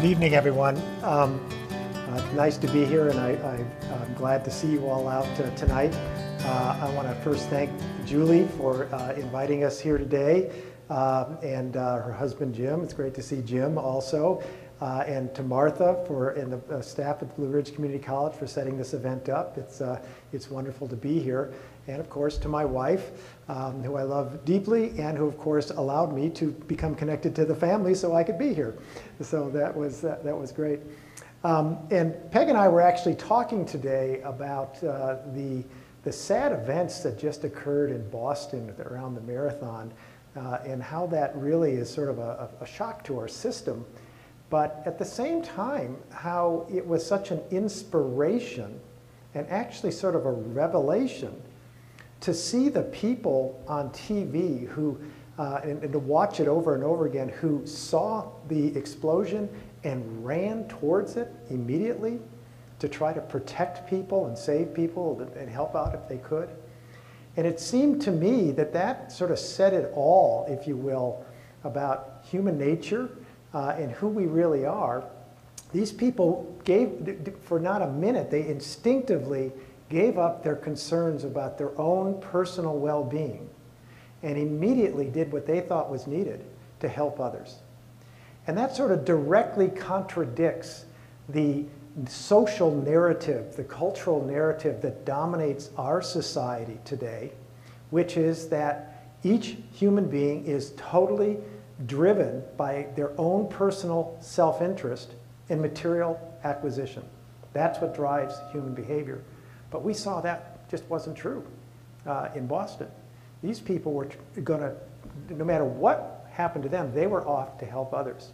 Good evening, everyone. Nice to be here, and I'm glad to see you all out tonight. I want to first thank Julie for inviting us here today, and her husband Jim. It's great to see Jim also, and to Martha and the staff at the Blue Ridge Community College for setting this event up. It's wonderful to be here, and of course to my wife, who I love deeply, and who of course allowed me to become connected to the family so I could be here. So that was great. And Peg and I were actually talking today about the sad events that just occurred in Boston around the marathon, and how that really is sort of a shock to our system. But at the same time, how it was such an inspiration and actually sort of a revelation to see the people on TV who, and to watch it over and over again, who saw the explosion and ran towards it immediately to try to protect people and save people and help out if they could. And it seemed to me that sort of said it all, if you will, about human nature and who we really are. These people gave, for not a minute, they instinctively gave up their concerns about their own personal well-being and immediately did what they thought was needed to help others. And that sort of directly contradicts the social narrative, the cultural narrative that dominates our society today, which is that each human being is totally driven by their own personal self-interest in material acquisition. That's what drives human behavior. But we saw that just wasn't true in Boston. These people were going to, no matter what happened to them, they were off to help others.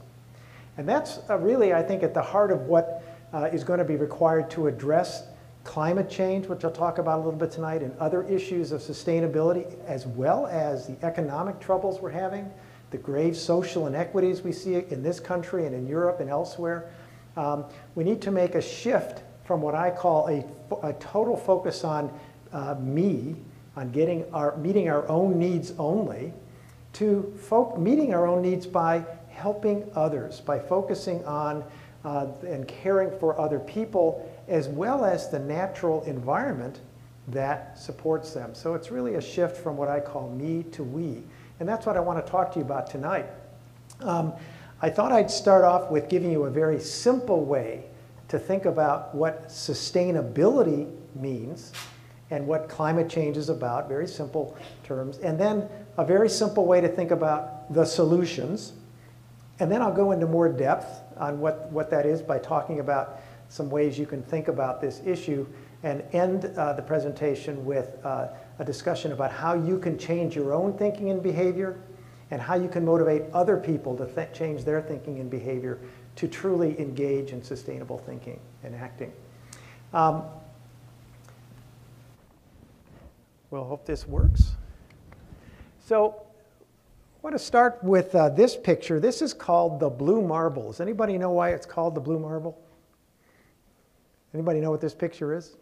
And that's really, I think, at the heart of what is going to be required to address climate change, which I'll talk about a little bit tonight, and other issues of sustainability, as well as the economic troubles we're having, the grave social inequities we see in this country and in Europe and elsewhere. We need to make a shift from what I call a total focus on me, on meeting our own needs only, to meeting our own needs by helping others, by focusing on and caring for other people, as well as the natural environment that supports them. So it's really a shift from what I call me to we. And that's what I want to talk to you about tonight. I thought I'd start off with giving you a very simple way to think about what sustainability means and what climate change is about, very simple terms, and then a very simple way to think about the solutions. And then I'll go into more depth on what that is by talking about some ways you can think about this issue, and end the presentation with a discussion about how you can change your own thinking and behavior, and how you can motivate other people to change their thinking and behavior to truly engage in sustainable thinking and acting. We'll hope this works. So I want to start with this picture. This is called the Blue Marble. Does anybody know why it's called the Blue Marble? Anybody know what this picture is?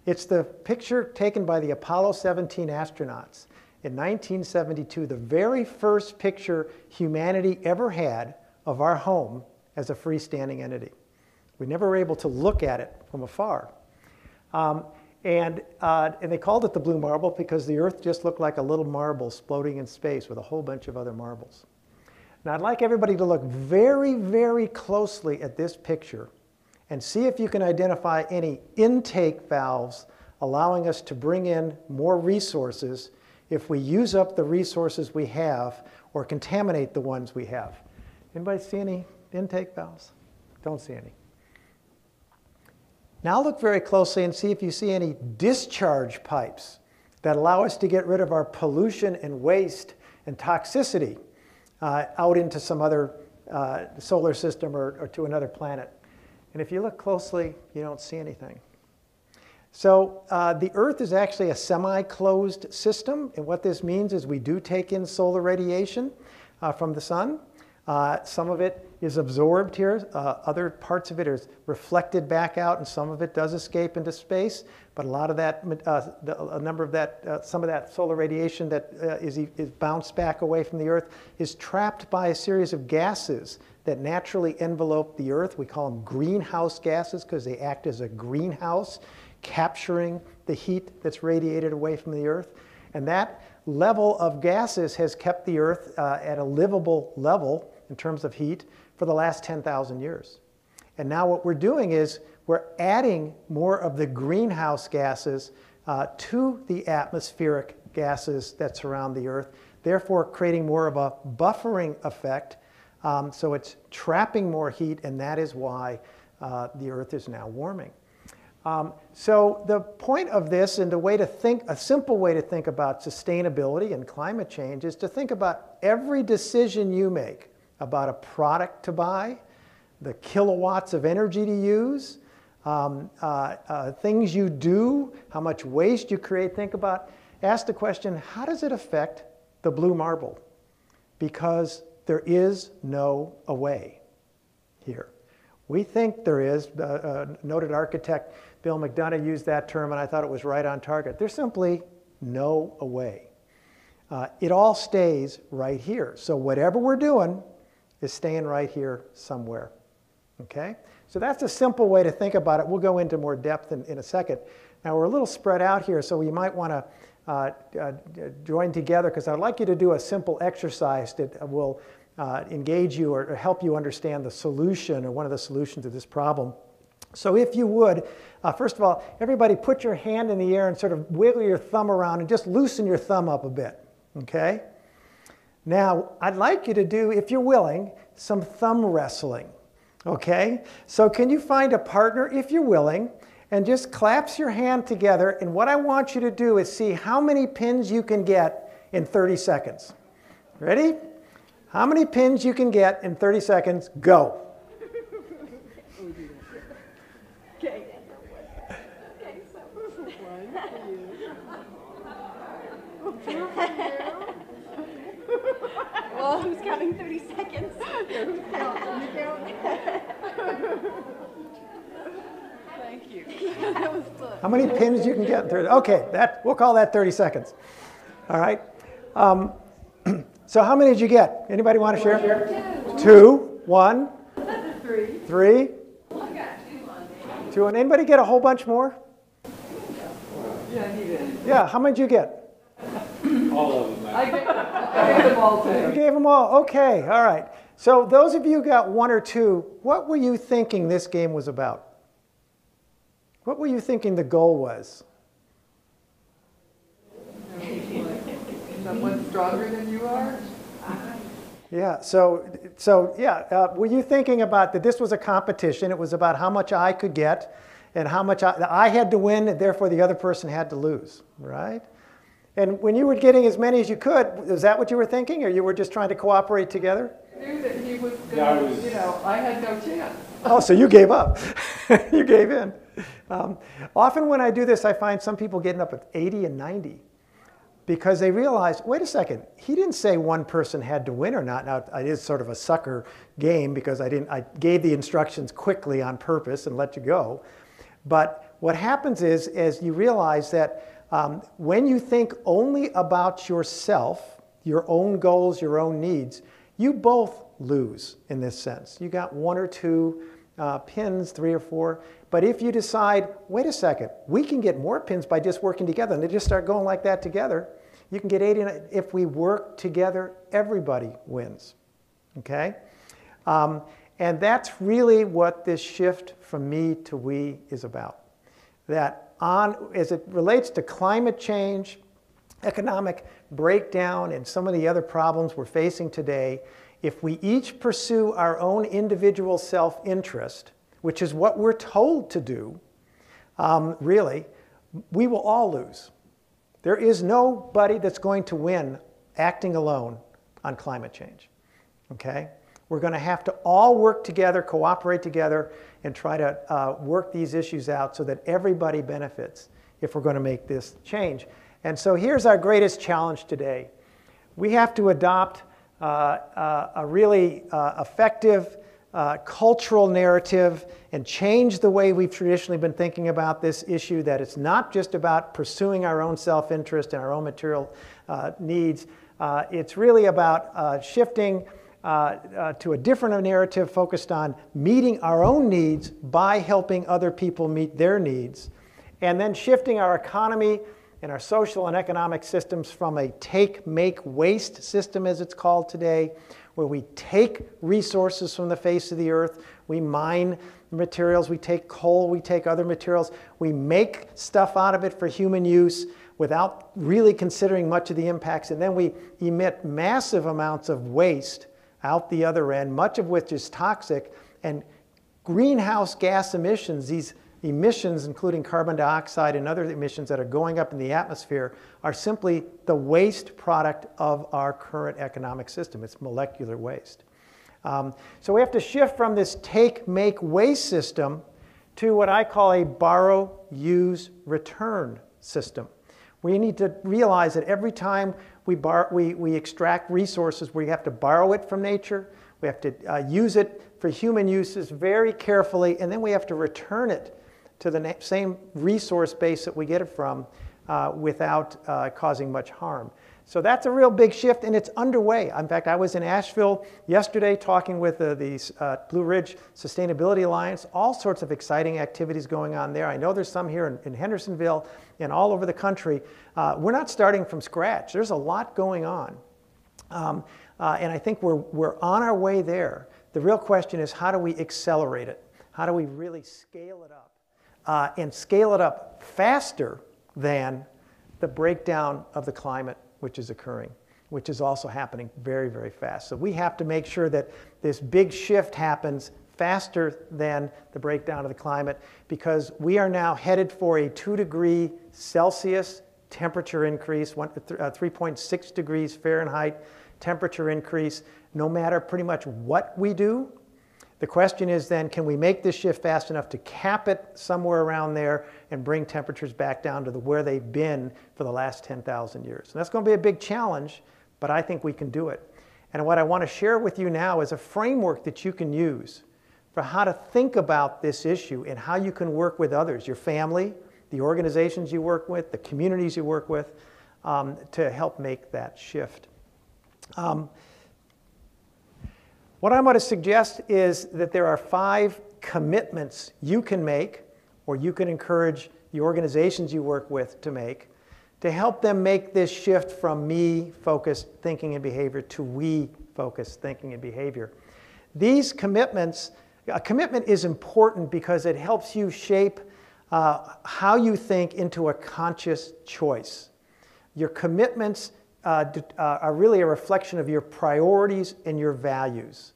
It's the picture taken by the Apollo 17 astronauts in 1972, the very first picture humanity ever had of our home as a freestanding entity. We never were able to look at it from afar. And they called it the Blue Marble because the Earth just looked like a little marble floating in space with a whole bunch of other marbles. Now I'd like everybody to look very, very closely at this picture and see if you can identify any intake valves allowing us to bring in more resources if we use up the resources we have or contaminate the ones we have. Anybody see any intake valves? Don't see any. Now look very closely and see if you see any discharge pipes that allow us to get rid of our pollution and waste and toxicity out into some other solar system or to another planet. And if you look closely, you don't see anything. So the Earth is actually a semi-closed system, and what this means is we do take in solar radiation from the sun. Some of it is absorbed here. Other parts of it is reflected back out, and some of it does escape into space. But a lot of that, some of that solar radiation that is bounced back away from the Earth is trapped by a series of gases that naturally envelope the Earth. We call them greenhouse gases because they act as a greenhouse, capturing the heat that's radiated away from the Earth. And that level of gases has kept the Earth at a livable level in terms of heat for the last 10,000 years. And now what we're doing is we're adding more of the greenhouse gases to the atmospheric gases that surround the Earth, therefore creating more of a buffering effect. So it's trapping more heat, and that is why the Earth is now warming. So the point of this, and the way to think, a simple way to think about sustainability and climate change, is to think about every decision you make about a product to buy, the kilowatts of energy to use, things you do, how much waste you create. Think about, ask the question, how does it affect the blue marble? Because there is no away here. We think there is. Noted architect Bill McDonough used that term, and I thought it was right on target. There's simply no away. It all stays right here. So whatever we're doing is staying right here somewhere. Okay? So that's a simple way to think about it. We'll go into more depth in a second. Now we're a little spread out here, so you might want to join together, because I'd like you to do a simple exercise that will engage you or help you understand the solution, or one of the solutions to this problem. So if you would, first of all, everybody put your hand in the air and sort of wiggle your thumb around and just loosen your thumb up a bit, okay? Now, I'd like you to do, if you're willing, some thumb wrestling, okay? So can you find a partner, if you're willing, and just clasp your hand together, and what I want you to do is see how many pins you can get in 30 seconds. Ready? How many pins you can get in 30 seconds? Go. Okay. Okay, so one for you. Two for you. Well, who's counting 30 seconds? Yeah, who's counting? You count? Thank you. That was fun. How many pins you can get in 30? Okay, we'll call that 30 seconds. All right. So how many did you get? Anybody want to share? Two. One. Three. I got Two. And anybody get a whole bunch more? Yeah, he did. Yeah, how many did you get? All of them. I gave them all to You gave them all? Okay, all right. So those of you who got one or two, what were you thinking this game was about? What were you thinking the goal was? Someone stronger than you are? Yeah, were you thinking about that this was a competition? It was about how much I could get and how much I had to win, and therefore the other person had to lose, right? And when you were getting as many as you could, is that what you were thinking, or you were just trying to cooperate together? I knew that he was going to, I had no chance. Oh, so you gave up. You gave in. Often when I do this, I find some people getting up at 80 and 90 because they realize, wait a second, he didn't say one person had to win or not. Now, it is sort of a sucker game because I gave the instructions quickly on purpose and let you go. But what happens is you realize that when you think only about yourself, your own goals, your own needs, you both lose in this sense. You got one or two pins, 3 or 4. But if you decide, wait a second, we can get more pins by just working together, and they just start going like that together, you can get 80. If we work together, everybody wins. Okay? And that's really what this shift from me to we is about. That as it relates to climate change, economic breakdown, and some of the other problems we're facing today, if we each pursue our own individual self-interest, which is what we're told to do, really, we will all lose. There is nobody that's going to win acting alone on climate change. Okay? We're going to have to all work together, cooperate together, and try to work these issues out so that everybody benefits if we're going to make this change. And so here's our greatest challenge today. We have to adopt a really effective cultural narrative and change the way we've traditionally been thinking about this issue, that it's not just about pursuing our own self-interest and our own material needs. It's really about shifting to a different narrative focused on meeting our own needs by helping other people meet their needs, and then shifting our economy and our social and economic systems from a take, make, waste system, as it's called today, where we take resources from the face of the earth, we mine materials, we take coal, we take other materials, we make stuff out of it for human use without really considering much of the impacts, and then we emit massive amounts of waste out the other end, much of which is toxic. And greenhouse gas emissions, these emissions, including carbon dioxide and other emissions that are going up in the atmosphere, are simply the waste product of our current economic system. It's molecular waste. So we have to shift from this take, make, waste system to what I call a borrow, use, return system. We need to realize that every time we extract resources, we have to borrow it from nature, we have to use it for human uses very carefully, and then we have to return it to the same resource base that we get it from without causing much harm. So that's a real big shift, and it's underway. In fact, I was in Asheville yesterday talking with the Blue Ridge Sustainability Alliance, all sorts of exciting activities going on there. I know there's some here in Hendersonville and all over the country. We're not starting from scratch. There's a lot going on. And I think we're on our way there. The real question is, how do we accelerate it? How do we really scale it up? And scale it up faster than the breakdown of the climate which is occurring, which is also happening very, very fast. So we have to make sure that this big shift happens faster than the breakdown of the climate, because we are now headed for a 2 degree Celsius temperature increase, 3.6 degrees Fahrenheit temperature increase, no matter pretty much what we do. The question is then, can we make this shift fast enough to cap it somewhere around there and bring temperatures back down to where they've been for the last 10,000 years? And that's going to be a big challenge, but I think we can do it. And what I want to share with you now is a framework that you can use for how to think about this issue and how you can work with others, your family, the organizations you work with, the communities you work with, to help make that shift. What I'm going to suggest is that there are 5 commitments you can make, or you can encourage the organizations you work with to make, to help them make this shift from me-focused thinking and behavior to we-focused thinking and behavior. These commitments, a commitment is important because it helps you shape how you think into a conscious choice. Your commitments are really a reflection of your priorities and your values.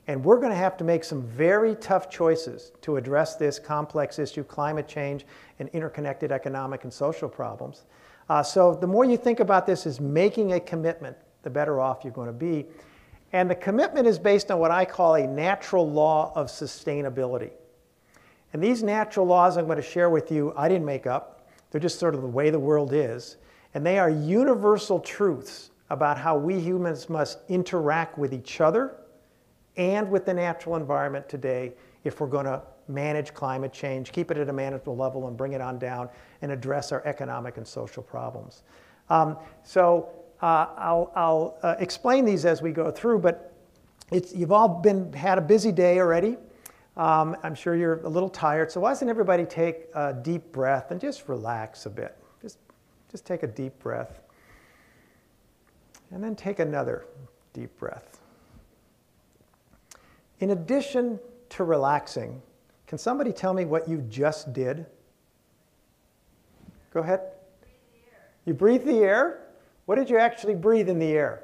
And we're going to have to make some very tough choices to address this complex issue, climate change and interconnected economic and social problems. So the more you think about this as making a commitment, the better off you're going to be. And the commitment is based on what I call a natural law of sustainability. And these natural laws I'm going to share with you, I didn't make up. They're just sort of the way the world is. And they are universal truths about how we humans must interact with each other and with the natural environment today if we're going to manage climate change, keep it at a manageable level and bring it on down and address our economic and social problems. I'll explain these as we go through, but you've all had a busy day already. I'm sure you're a little tired, so why doesn't everybody take a deep breath and just relax a bit? Just take a deep breath. And then take another deep breath. In addition to relaxing, can somebody tell me what you just did? Go ahead. You breathed the air? What did you actually breathe in the air?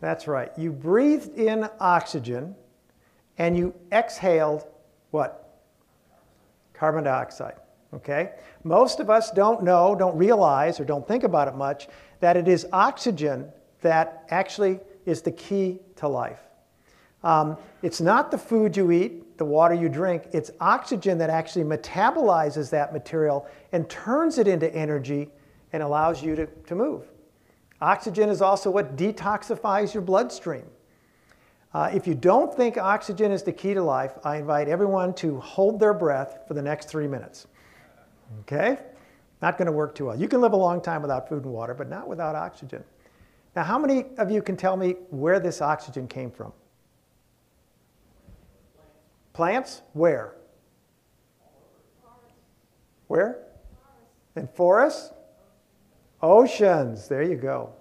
That's right. You breathed in oxygen and you exhaled what? Carbon dioxide. Okay? Most of us don't know, don't realize, or don't think about it much, that it is oxygen that actually is the key to life. It's not the food you eat, the water you drink, it's oxygen that actually metabolizes that material and turns it into energy and allows you to move. Oxygen is also what detoxifies your bloodstream. If you don't think oxygen is the key to life, I invite everyone to hold their breath for the next 3 minutes. Okay? Not going to work too well. You can live a long time without food and water, but not without oxygen. Now, how many of you can tell me where this oxygen came from? Plants? Where? Where? In forests? Oceans. There you go.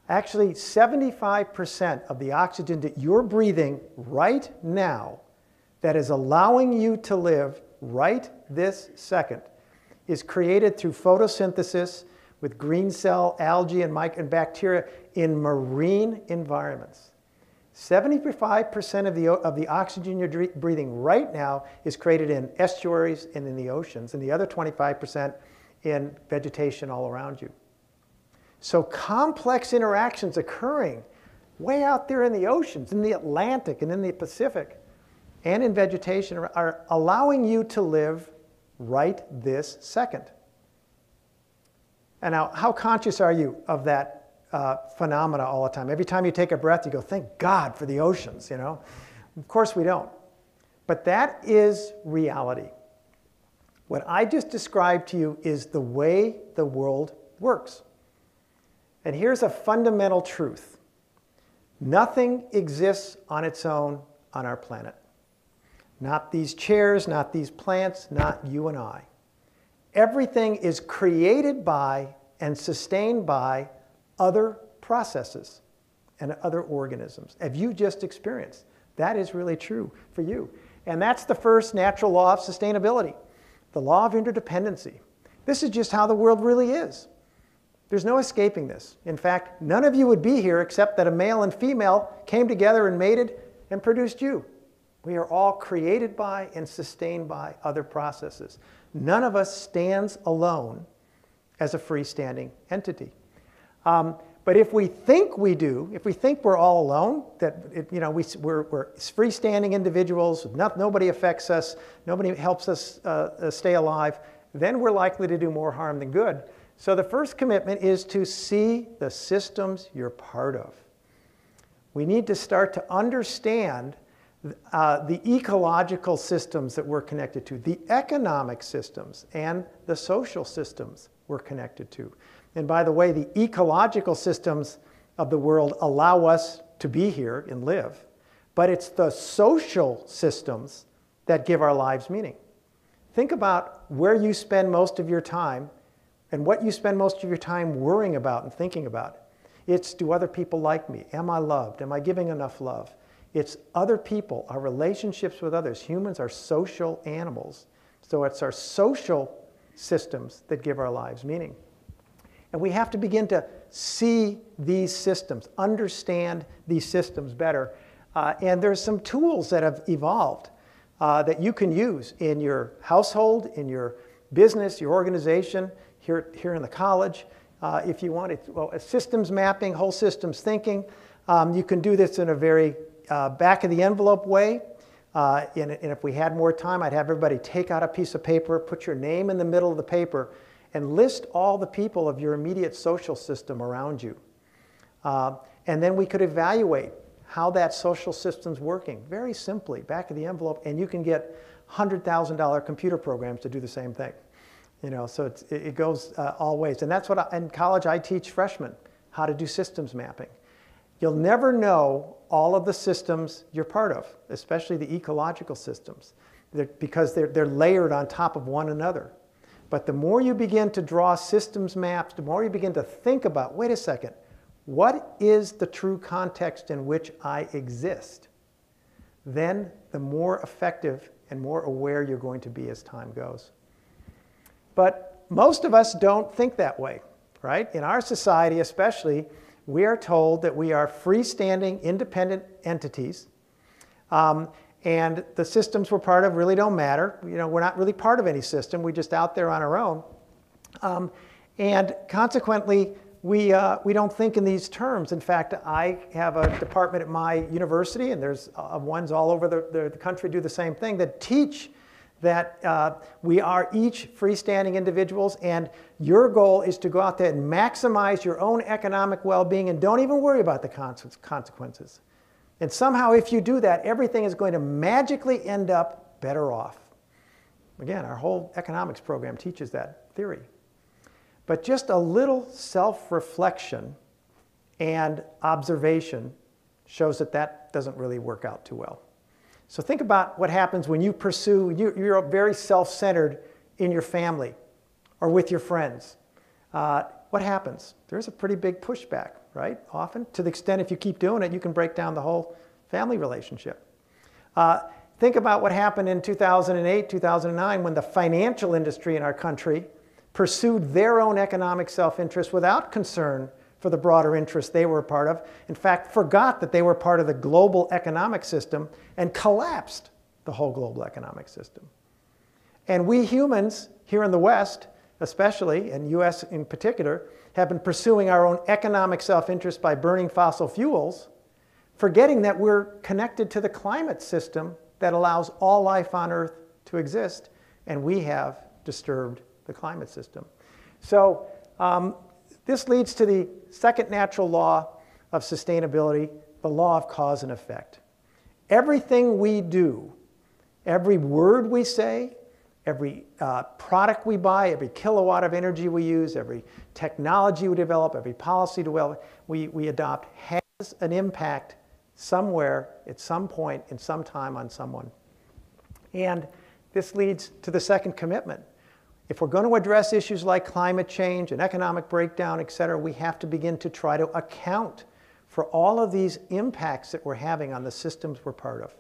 Actually, 75% of the oxygen that you're breathing right now that is allowing you to live right this second is created through photosynthesis with green cell, algae, and bacteria in marine environments. 75% of the oxygen you're breathing right now is created in estuaries and in the oceans, and the other 25% in vegetation all around you. So complex interactions occurring way out there in the oceans, in the Atlantic and in the Pacific, and in vegetation are allowing you to live right this second. And now, how conscious are you of that phenomena all the time? Every time you take a breath, you go, thank God for the oceans, you know? Of course we don't. But that is reality. What I just described to you is the way the world works. And here's a fundamental truth. Nothing exists on its own on our planet. Not these chairs, not these plants, not you and I. Everything is created by and sustained by other processes and other organisms, as you just experienced. That is really true for you. And that's the first natural law of sustainability, the law of interdependency. This is just how the world really is. There's no escaping this. In fact, none of you would be here except that a male and female came together and mated and produced you. We are all created by and sustained by other processes. None of us stands alone as a freestanding entity. But if we think we do, if we think we're all alone, that we're freestanding individuals, nobody affects us, nobody helps us stay alive, then we're likely to do more harm than good. So the first commitment is to see the systems you're part of. We need to start to understand the ecological systems that we're connected to, the economic systems, and the social systems we're connected to. And by the way, the ecological systems of the world allow us to be here and live, but it's the social systems that give our lives meaning. Think about where you spend most of your time and what you spend most of your time worrying about and thinking about. It's, do other people like me? Am I loved? Am I giving enough love? It's other people, our relationships with others. Humans are social animals. So it's our social systems that give our lives meaning. And we have to begin to see these systems, understand these systems better. And there's some tools that have evolved that you can use in your household, in your business, your organization, here in the college. If you want it, well, systems mapping, whole systems thinking. You can do this in a very back of the envelope way. And if we had more time, I'd have everybody take out a piece of paper, put your name in the middle of the paper, and list all the people of your immediate social system around you. And then we could evaluate how that social system's working, very simply, back of the envelope, and you can get $100,000 computer programs to do the same thing. You know, so it goes all ways. And that's what in college I teach freshmen, how to do systems mapping. You'll never know all of the systems you're part of, especially the ecological systems, because they're layered on top of one another. But the more you begin to draw systems maps, the more you begin to think about, wait a second, what is the true context in which I exist? Then the more effective and more aware you're going to be as time goes. But most of us don't think that way, right? In our society especially, we are told that we are freestanding, independent entities, and the systems we're part of really don't matter. You know, we're not really part of any system. We're just out there on our own. And consequently, we don't think in these terms. In fact, I have a department at my university, and there's ones all over the country do the same thing, that teach that we are each freestanding individuals, and your goal is to go out there and maximize your own economic well-being and don't even worry about the consequences. And somehow, if you do that, everything is going to magically end up better off. Again, our whole economics program teaches that theory. But just a little self-reflection and observation shows that that doesn't really work out too well. So think about what happens when you pursue, you're very self-centered in your family or with your friends. What happens? There's a pretty big pushback, right? Often, to the extent if you keep doing it, you can break down the whole family relationship. Think about what happened in 2008, 2009 when the financial industry in our country pursued their own economic self-interest without concern for the broader interests they were a part of. In fact, forgot that they were part of the global economic system and collapsed the whole global economic system. And we humans here in the West, especially, and US in particular, have been pursuing our own economic self-interest by burning fossil fuels, forgetting that we're connected to the climate system that allows all life on Earth to exist, and we have disturbed the climate system. So this leads to the second natural law of sustainability, the law of cause and effect. Everything we do, every word we say, every product we buy, every kilowatt of energy we use, every technology we develop, every policy we adopt has an impact somewhere, at some point, in some time on someone. And this leads to the second commitment. If we're going to address issues like climate change and economic breakdown, et cetera, we have to begin to try to account for all of these impacts that we're having on the systems we're part of.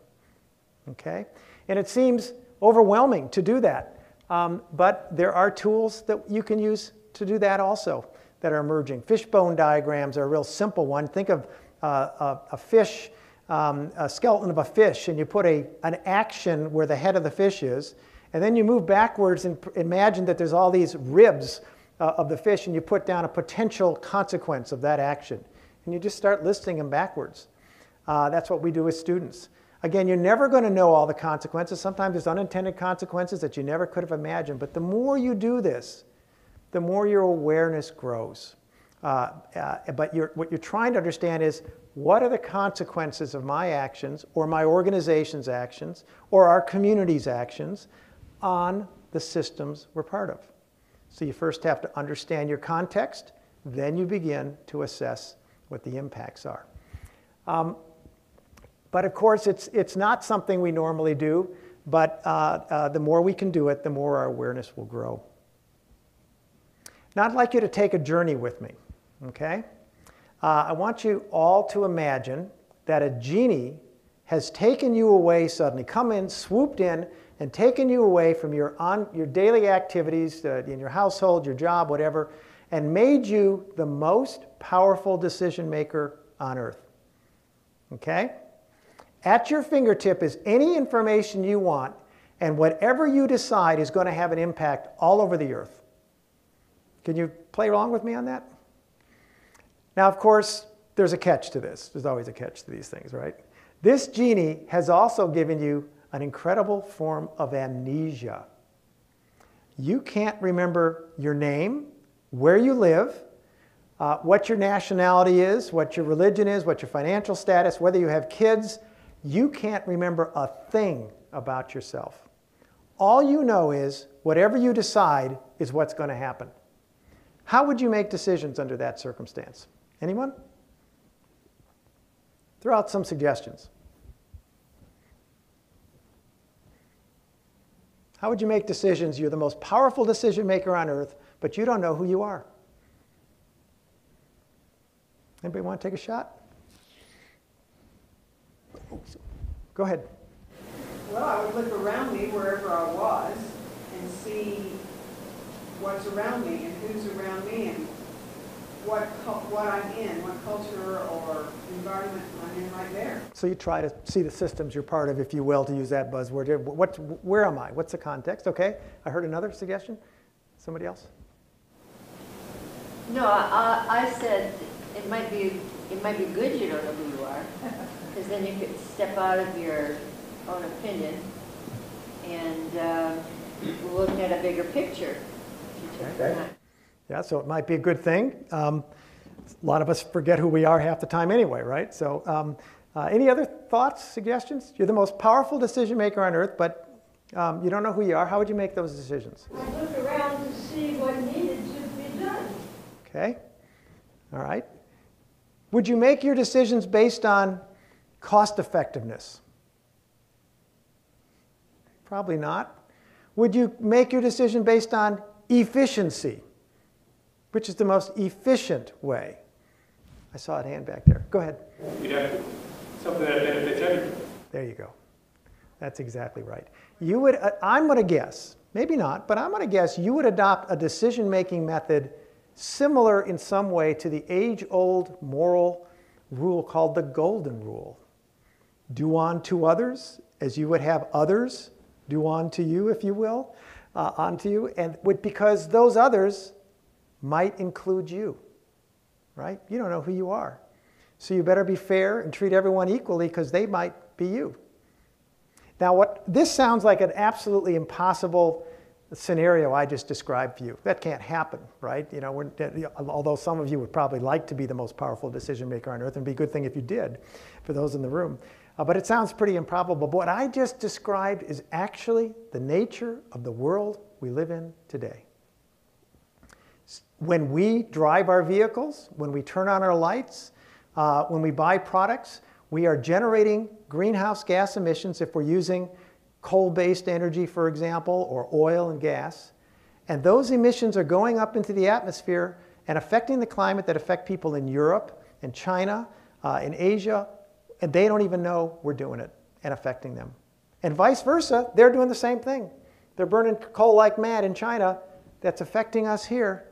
Okay? And it seems overwhelming to do that. But there are tools that you can use to do that also that are emerging. Fishbone diagrams are a real simple one. Think of a fish, a skeleton of a fish, and you put an action where the head of the fish is, and then you move backwards and imagine that there's all these ribs of the fish, and you put down a potential consequence of that action. And you just start listing them backwards. That's what we do with students. Again, you're never going to know all the consequences. Sometimes there's unintended consequences that you never could have imagined. But the more you do this, the more your awareness grows. But what you're trying to understand is, what are the consequences of my actions or my organization's actions or our community's actions on the systems we're part of? So you first have to understand your context, then you begin to assess what the impacts are. But of course, it's not something we normally do, but the more we can do it, the more our awareness will grow. Now I'd like you to take a journey with me, okay? I want you all to imagine that a genie has taken you away suddenly, come in, swooped in, and taken you away from your daily activities in your household, your job, whatever, and made you the most powerful decision maker on Earth, okay? At your fingertip is any information you want, and whatever you decide is going to have an impact all over the Earth. Can you play along with me on that? Now, of course, there's a catch to this. There's always a catch to these things, right? This genie has also given you an incredible form of amnesia. You can't remember your name, where you live, what your nationality is, what your religion is, what your financial status, whether you have kids. You can't remember a thing about yourself. All you know is whatever you decide is what's going to happen. How would you make decisions under that circumstance? Anyone? Throw out some suggestions. How would you make decisions? You're the most powerful decision maker on Earth, but you don't know who you are. Anybody want to take a shot? Go ahead. Well, I would look around me wherever I was and see what's around me and who's around me and what I'm in, what culture or environment I'm in right there. So you try to see the systems you're part of, if you will, to use that buzzword. Where am I? What's the context? Okay. I heard another suggestion. Somebody else? No, I said it might be good you don't know who you are, because then you could step out of your own opinion and look at a bigger picture. Okay. Yeah, so it might be a good thing. A lot of us forget who we are half the time anyway, right? So any other thoughts, suggestions? You're the most powerful decision maker on Earth, but you don't know who you are. How would you make those decisions? I look around to see what needed to be done. Okay. All right. Would you make your decisions based on cost effectiveness? Probably not. Would you make your decision based on efficiency? Which is the most efficient way? I saw a hand back there. Go ahead. You'd have something that benefits everybody. There you go. That's exactly right. You would, I'm going to guess, maybe not, but I'm going to guess you would adopt a decision-making method similar in some way to the age-old moral rule called the golden rule. Do unto others as you would have others do unto you, if you will, unto you, and because those others might include you, right? You don't know who you are. So you better be fair and treat everyone equally because they might be you. Now, this sounds like an absolutely impossible scenario I just described for you. That can't happen, right? You know, although some of you would probably like to be the most powerful decision maker on earth, and it'd be a good thing if you did, for those in the room. But it sounds pretty improbable. But what I just described is actually the nature of the world we live in today. When we drive our vehicles, when we turn on our lights, when we buy products, we are generating greenhouse gas emissions if we're using coal-based energy, for example, or oil and gas. And those emissions are going up into the atmosphere and affecting the climate that affect people in Europe and China, in Asia, and they don't even know we're doing it and affecting them. And vice versa, they're doing the same thing. They're burning coal like mad in China. That's affecting us here.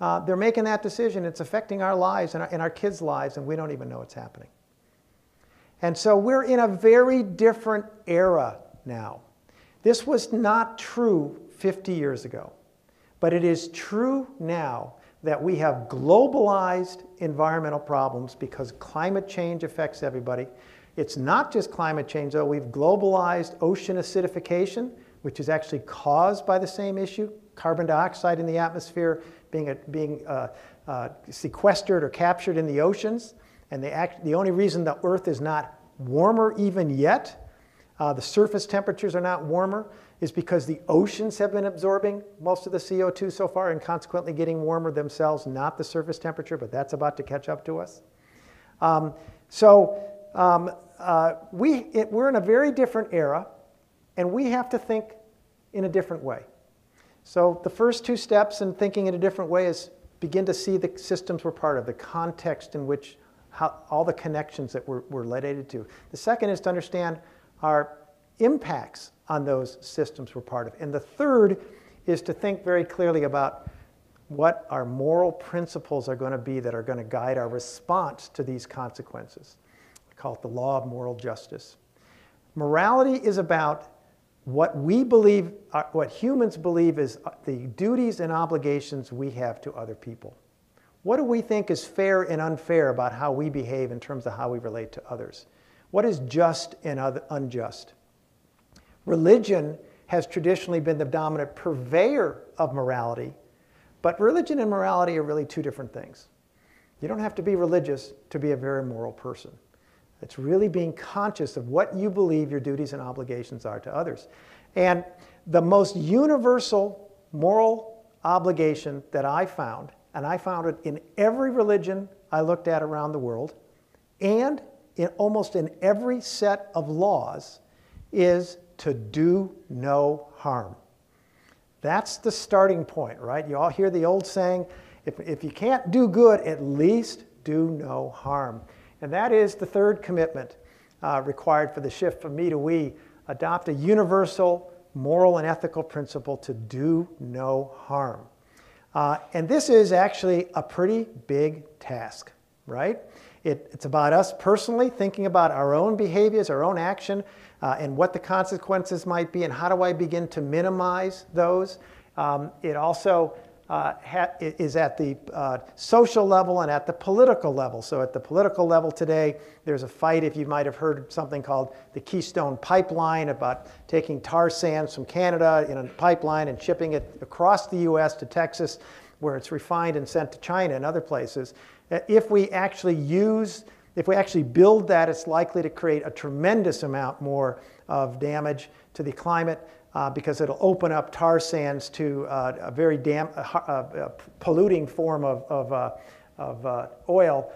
They're making that decision. It's affecting our lives and our kids' lives, and we don't even know it's happening. And so we're in a very different era now. This was not true 50 years ago, but it is true now that we have globalized environmental problems because climate change affects everybody. It's not just climate change, though. We've globalized ocean acidification, which is actually caused by the same issue, carbon dioxide in the atmosphere being sequestered or captured in the oceans. And the only reason the Earth is not warmer even yet, the surface temperatures are not warmer, is because the oceans have been absorbing most of the CO2 so far and consequently getting warmer themselves, not the surface temperature, but that's about to catch up to us. We're in a very different era, and we have to think in a different way. So the first two steps in thinking in a different way is begin to see the systems we're part of, the context in which all the connections that we're related to. The second is to understand our impacts on those systems we're part of. And the third is to think very clearly about what our moral principles are going to be that are going to guide our response to these consequences. We call it the law of moral justice. Morality is about what we believe, what humans believe is the duties and obligations we have to other people. What do we think is fair and unfair about how we behave in terms of how we relate to others? What is just and unjust? Religion has traditionally been the dominant purveyor of morality, but religion and morality are really two different things. You don't have to be religious to be a very moral person. It's really being conscious of what you believe your duties and obligations are to others. And the most universal moral obligation that I found, and I found it in every religion I looked at around the world, and almost in every set of laws, is to do no harm. That's the starting point, right? You all hear the old saying, if you can't do good, at least do no harm. And that is the third commitment required for the shift from me to we. Adopt a universal moral and ethical principle to do no harm. And this is actually a pretty big task, right? It's about us personally thinking about our own behaviors, our own action, and what the consequences might be, and how do I begin to minimize those. It also is at the social level and at the political level. So at the political level today, there's a fight, if you might have heard something called the Keystone Pipeline, about taking tar sands from Canada in a pipeline and shipping it across the US to Texas, where it's refined and sent to China and other places. If we actually build that, it's likely to create a tremendous amount more of damage to the climate because it'll open up tar sands to a very polluting form of oil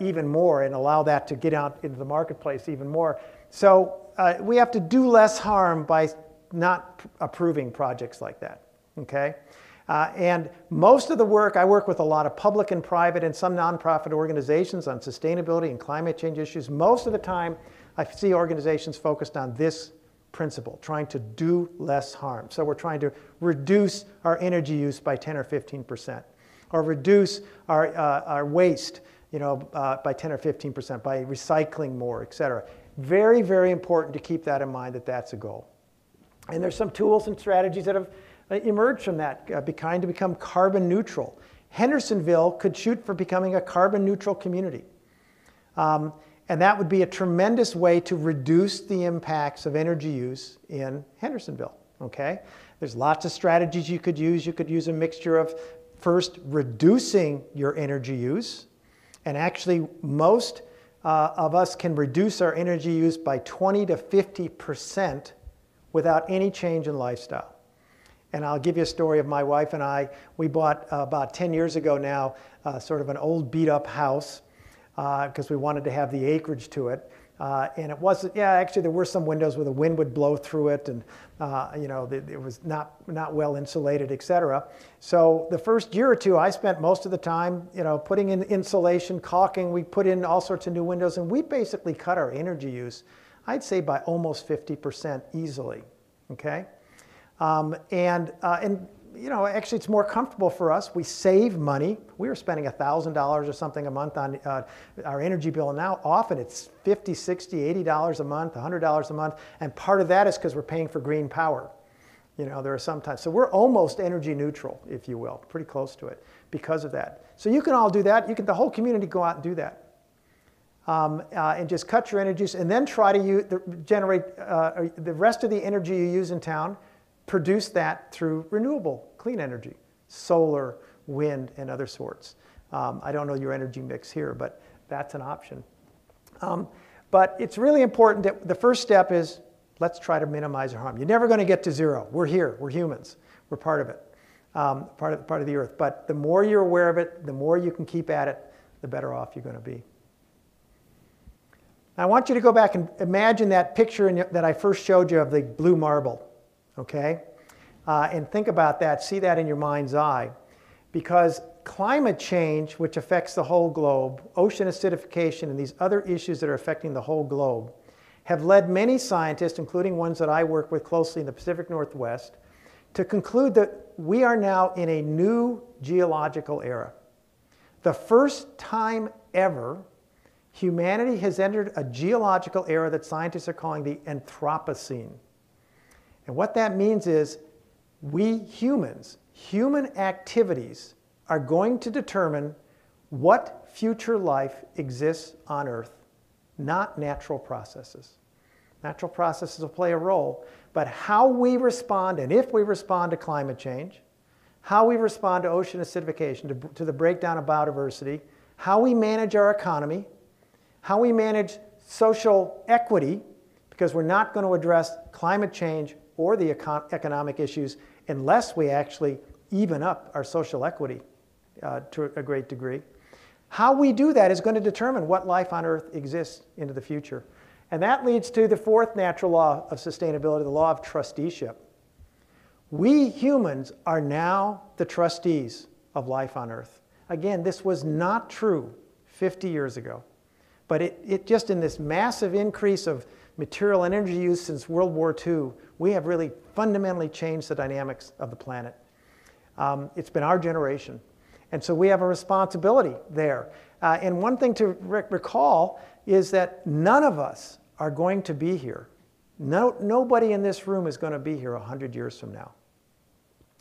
even more and allow that to get out into the marketplace even more. So we have to do less harm by not approving projects like that, okay? And most of the work, I work with a lot of public and private and some nonprofit organizations on sustainability and climate change issues. Most of the time, I see organizations focused on this principle, trying to do less harm. So we're trying to reduce our energy use by 10 or 15%, or reduce our waste, by 10 or 15%, by recycling more, et cetera. Very, very important to keep that in mind, that that's a goal. And there's some tools and strategies that have emerged from that, to become carbon neutral. Hendersonville could shoot for becoming a carbon neutral community. And that would be a tremendous way to reduce the impacts of energy use in Hendersonville, okay? There's lots of strategies you could use. You could use a mixture of first reducing your energy use. And actually, most of us can reduce our energy use by 20 to 50% without any change in lifestyle. And I'll give you a story of my wife and I. We bought about 10 years ago now sort of an old beat-up house because we wanted to have the acreage to it. And it wasn't, actually there were some windows where the wind would blow through it, and it was not well insulated, et cetera. So the first year or two, I spent most of the time, putting in insulation, caulking. We put in all sorts of new windows, and we basically cut our energy use, I'd say, by almost 50% easily, okay? Actually it's more comfortable for us. We save money. We were spending $1,000 or something a month on our energy bill, and now often it's $50, $60, $80 a month, $100 a month, and part of that is because we're paying for green power. There are some times. So we're almost energy neutral, if you will, pretty close to it because of that. So you can all do that. The whole community go out and do that. And just cut your energy use, and then try to generate the rest of the energy you use in town. Produce that through renewable, clean energy, solar, wind, and other sorts. I don't know your energy mix here, but that's an option. But it's really important that the first step is, let's try to minimize our harm. You're never going to get to zero. We're here. We're humans. We're part of it, part of the earth. But the more you're aware of it, the more you can keep at it, the better off you're going to be. I want you to go back and imagine that picture that I first showed you of the blue marble. Okay? And think about that, see that in your mind's eye. Because climate change, which affects the whole globe, ocean acidification, and these other issues that are affecting the whole globe, have led many scientists, including ones that I work with closely in the Pacific Northwest, to conclude that we are now in a new geological era. The first time ever, humanity has entered a geological era that scientists are calling the Anthropocene. And what that means is we humans, human activities, are going to determine what future life exists on Earth, not natural processes. Natural processes will play a role, but how we respond, and if we respond to climate change, how we respond to ocean acidification, to the breakdown of biodiversity, how we manage our economy, how we manage social equity, because we're not going to address climate change or the economic issues unless we actually even up our social equity to a great degree. How we do that is going to determine what life on Earth exists into the future. And that leads to the fourth natural law of sustainability, the law of trusteeship. We humans are now the trustees of life on Earth. Again, this was not true 50 years ago. But it just in this massive increase of material and energy use since World War II, we have really fundamentally changed the dynamics of the planet. It's been our generation. And so we have a responsibility there. And one thing to recall is that none of us are going to be here. Nobody in this room is going to be here 100 years from now,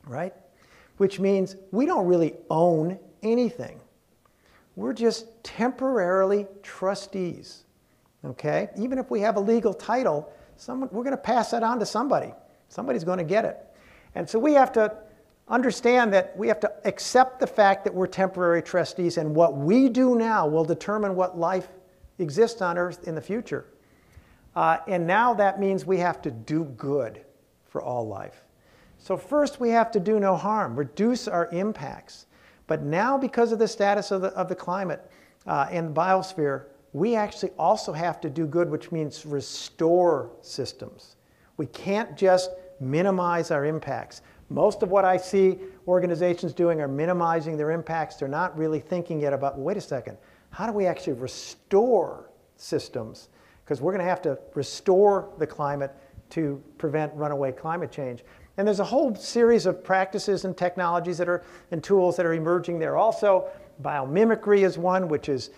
right? Which means we don't really own anything. We're just temporarily trustees, okay? Even if we have a legal title, we're going to pass that on to somebody. Somebody's going to get it. And so we have to understand that we have to accept the fact that we're temporary trustees, and what we do now will determine what life exists on Earth in the future. And now that means we have to do good for all life. So first we have to do no harm, reduce our impacts. But now, because of the status of the climate, in the biosphere, we actually also have to do good, which means restore systems. We can't just minimize our impacts. Most of what I see organizations doing are minimizing their impacts. They're not really thinking yet about, wait a second, how do we actually restore systems? Because we're going to have to restore the climate to prevent runaway climate change. And there's a whole series of practices and technologies that are, and tools that are emerging there. Also, biomimicry is one, which is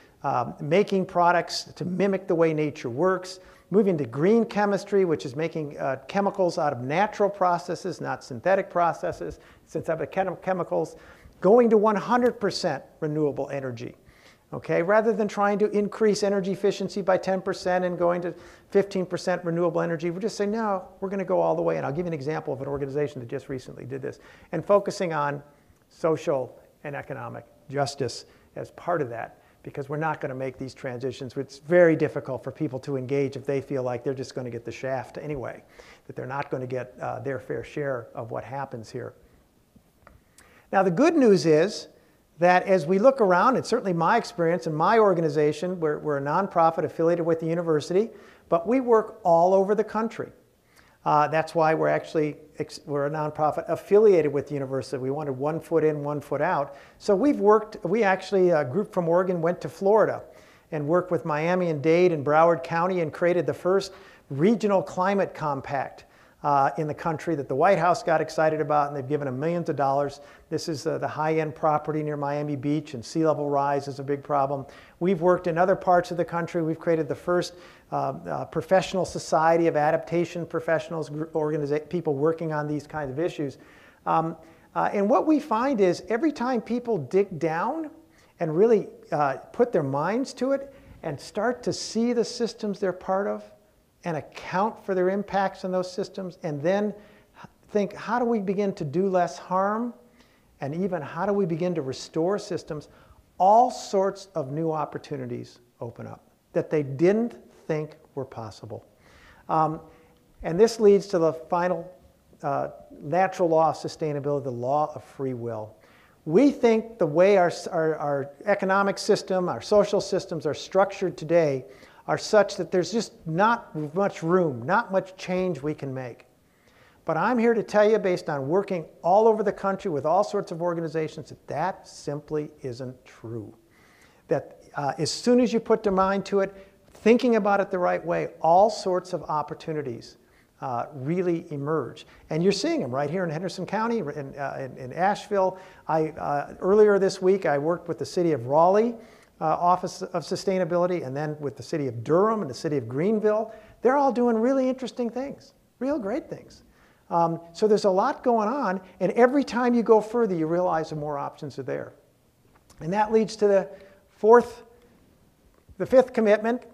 making products to mimic the way nature works. Moving to green chemistry, which is making chemicals out of natural processes, not synthetic processes, synthetic chemicals. Going to 100% renewable energy. Okay, rather than trying to increase energy efficiency by 10% and going to 15% renewable energy, we just say, no, we're going to go all the way. And I'll give you an example of an organization that just recently did this. And focusing on social and economic justice as part of that, because we're not going to make these transitions. It's very difficult for people to engage if they feel like they're just going to get the shaft anyway, that they're not going to get their fair share of what happens here. Now, the good news is that as we look around, and certainly my experience in my organization, we're a nonprofit affiliated with the university, but we work all over the country. That's why we're a nonprofit affiliated with the university. We wanted 1 foot in, 1 foot out. So we actually, a group from Oregon went to Florida and worked with Miami and Dade and Broward County and created the first regional climate compact in the country that the White House got excited about, and they've given them millions of dollars. This is the high-end property near Miami Beach, and sea level rise is a big problem. We've worked in other parts of the country. We've created the first professional society of adaptation professionals, people working on these kinds of issues. And what we find is every time people dig down and really put their minds to it and start to see the systems they're part of, and account for their impacts on those systems, and then think, how do we begin to do less harm? And even how do we begin to restore systems? All sorts of new opportunities open up that they didn't think were possible. And this leads to the final natural law of sustainability, the law of free will. We think the way our economic system, our social systems are structured today are such that there's just not much room, not much change we can make. But I'm here to tell you, based on working all over the country with all sorts of organizations, that that simply isn't true. That as soon as you put your mind to it, thinking about it the right way, all sorts of opportunities really emerge. And you're seeing them right here in Henderson County, in Asheville. Earlier this week, I worked with the city of Raleigh, Office of Sustainability, and then with the city of Durham and the city of Greenville. They're all doing really interesting things, real great things. So there's a lot going on, and every time you go further, you realize that more options are there. And that leads to the fifth commitment,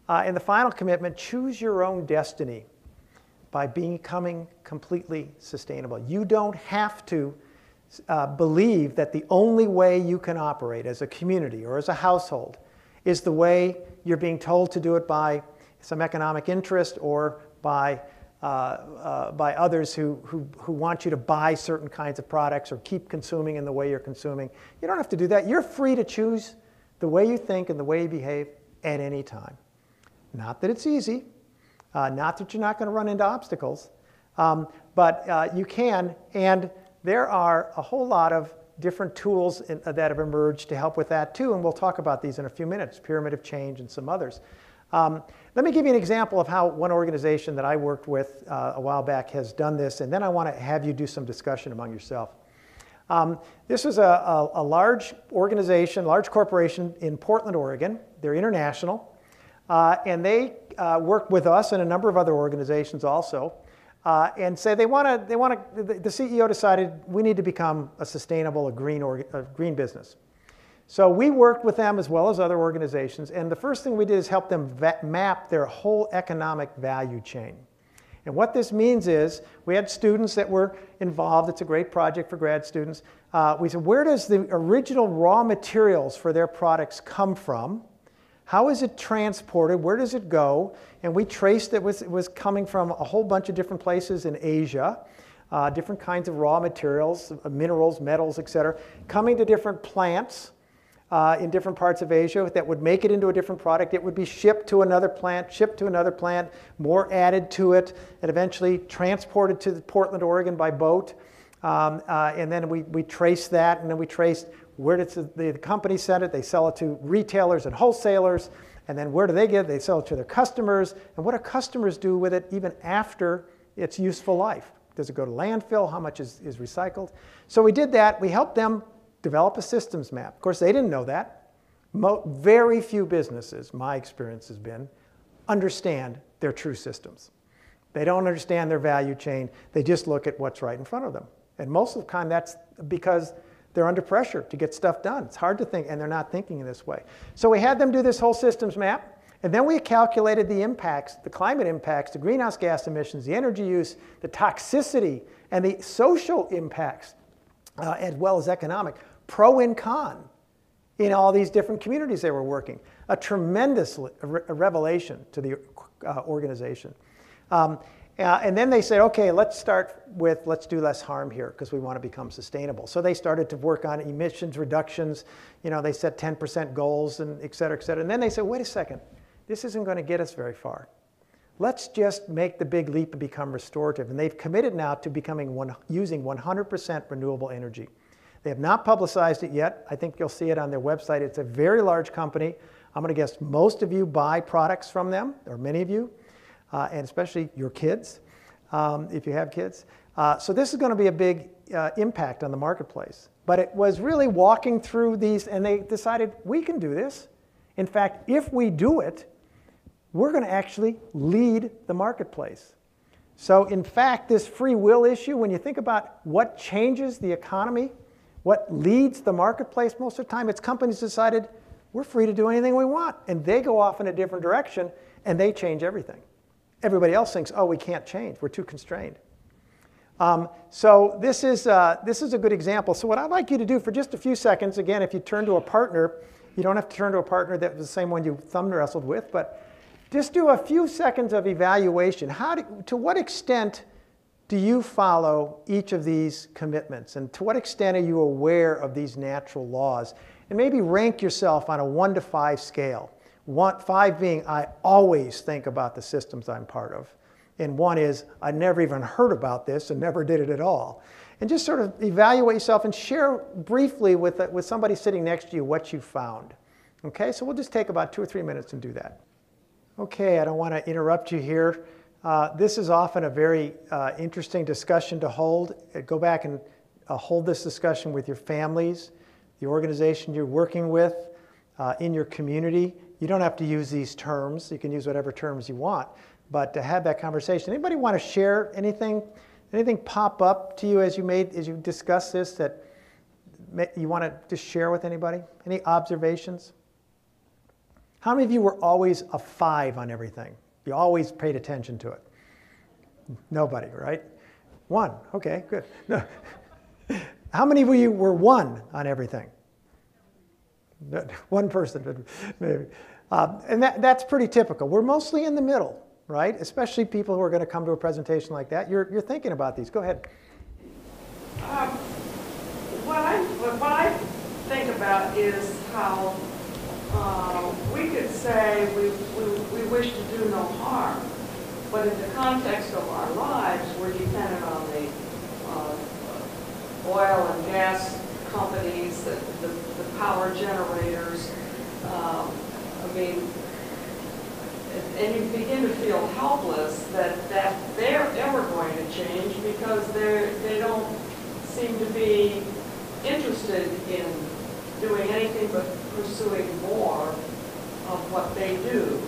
and the final commitment: choose your own destiny by becoming completely sustainable. You don't have to believe that the only way you can operate as a community or as a household is the way you're being told to do it by some economic interest or by others who want you to buy certain kinds of products or keep consuming in the way you're consuming. You don't have to do that. You're free to choose the way you think and the way you behave at any time. Not that it's easy, not that you're not going to run into obstacles, but you can. And there are a whole lot of different tools that have emerged to help with that too, and we'll talk about these in a few minutes, Pyramid of Change and some others. Let me give you an example of how one organization that I worked with a while back has done this, and then I want to have you do some discussion among yourself. This was a large organization, large corporation in Portland, Oregon. They're international, and they worked with us and a number of other organizations also. And say the CEO decided we need to become a sustainable, a green business. So we worked with them as well as other organizations, and the first thing we did is help them map their whole economic value chain. And what this means is we had students that were involved. It's a great project for grad students. We said, where does the original raw materials for their products come from? How is it transported? Where does it go? And we traced it was coming from a whole bunch of different places in Asia, different kinds of raw materials, minerals, metals, etc., coming to different plants, in different parts of Asia that would make it into a different product. It would be shipped to another plant, more added to it, and eventually transported to Portland, Oregon by boat. And then we traced that, and then we traced where did the company send it. They sell it to retailers and wholesalers. And then where do they get it? They sell it to their customers. And what do customers do with it even after its useful life? Does it go to landfill? How much is recycled? So we did that. We helped them develop a systems map. Of course, they didn't know that. Very few businesses, my experience has been, understand their true systems. They don't understand their value chain. They just look at what's right in front of them. And most of the time, that's because they're under pressure to get stuff done. It's hard to think, and they're not thinking in this way. So we had them do this whole systems map, and then we calculated the impacts, the climate impacts, the greenhouse gas emissions, the energy use, the toxicity, and the social impacts, as well as economic, pro and con, in all these different communities they were working. A tremendous revelation to the organization. And then they said, okay, let's do less harm here because we want to become sustainable. So they started to work on emissions reductions. You know, they set 10% goals and et cetera, et cetera. And then they said, wait a second, this isn't going to get us very far. Let's just make the big leap and become restorative. And they've committed now to using 100% renewable energy. They have not publicized it yet. I think you'll see it on their website. It's a very large company. I'm going to guess most of you buy products from them, or many of you. And especially your kids, if you have kids. So this is going to be a big impact on the marketplace. But it was really walking through these, and they decided, we can do this. In fact, if we do it, we're going to actually lead the marketplace. So in fact, this free will issue, when you think about what changes the economy, what leads the marketplace most of the time, it's companies decided, we're free to do anything we want. And they go off in a different direction, and they change everything. Everybody else thinks, oh, we can't change. We're too constrained. So this is a good example. So what I'd like you to do for just a few seconds, again, if you turn to a partner, you don't have to turn to a partner that was the same one you thumb wrestled with, but just do a few seconds of evaluation. To what extent do you follow each of these commitments? And to what extent are you aware of these natural laws? And maybe rank yourself on a 1 to 5 scale. 5 being, I always think about the systems I'm part of. And 1 is, I never even heard about this and never did it at all. And just sort of evaluate yourself and share briefly with somebody sitting next to you what you found. Okay, so we'll just take about 2 or 3 minutes and do that. Okay, I don't want to interrupt you here. This is often a very interesting discussion to hold. Go back and hold this discussion with your families, the organization you're working with, in your community. You don't have to use these terms. You can use whatever terms you want. But to have that conversation, anybody want to share anything pop up to you as you discuss this that you want to just share with anybody? Any observations? How many of you were always a 5 on everything? You always paid attention to it? Nobody, right? 1, okay, good. No. How many of you were 1 on everything? 1 person, maybe. And that's pretty typical. We're mostly in the middle, right? Especially people who are going to come to a presentation like that. You're thinking about these. Go ahead. What I think about is how we could say we wish to do no harm, but in the context of our lives, we're dependent on the oil and gas companies, the power generators. I mean, and you begin to feel helpless that they're ever going to change because they don't seem to be interested in doing anything but pursuing more of what they do.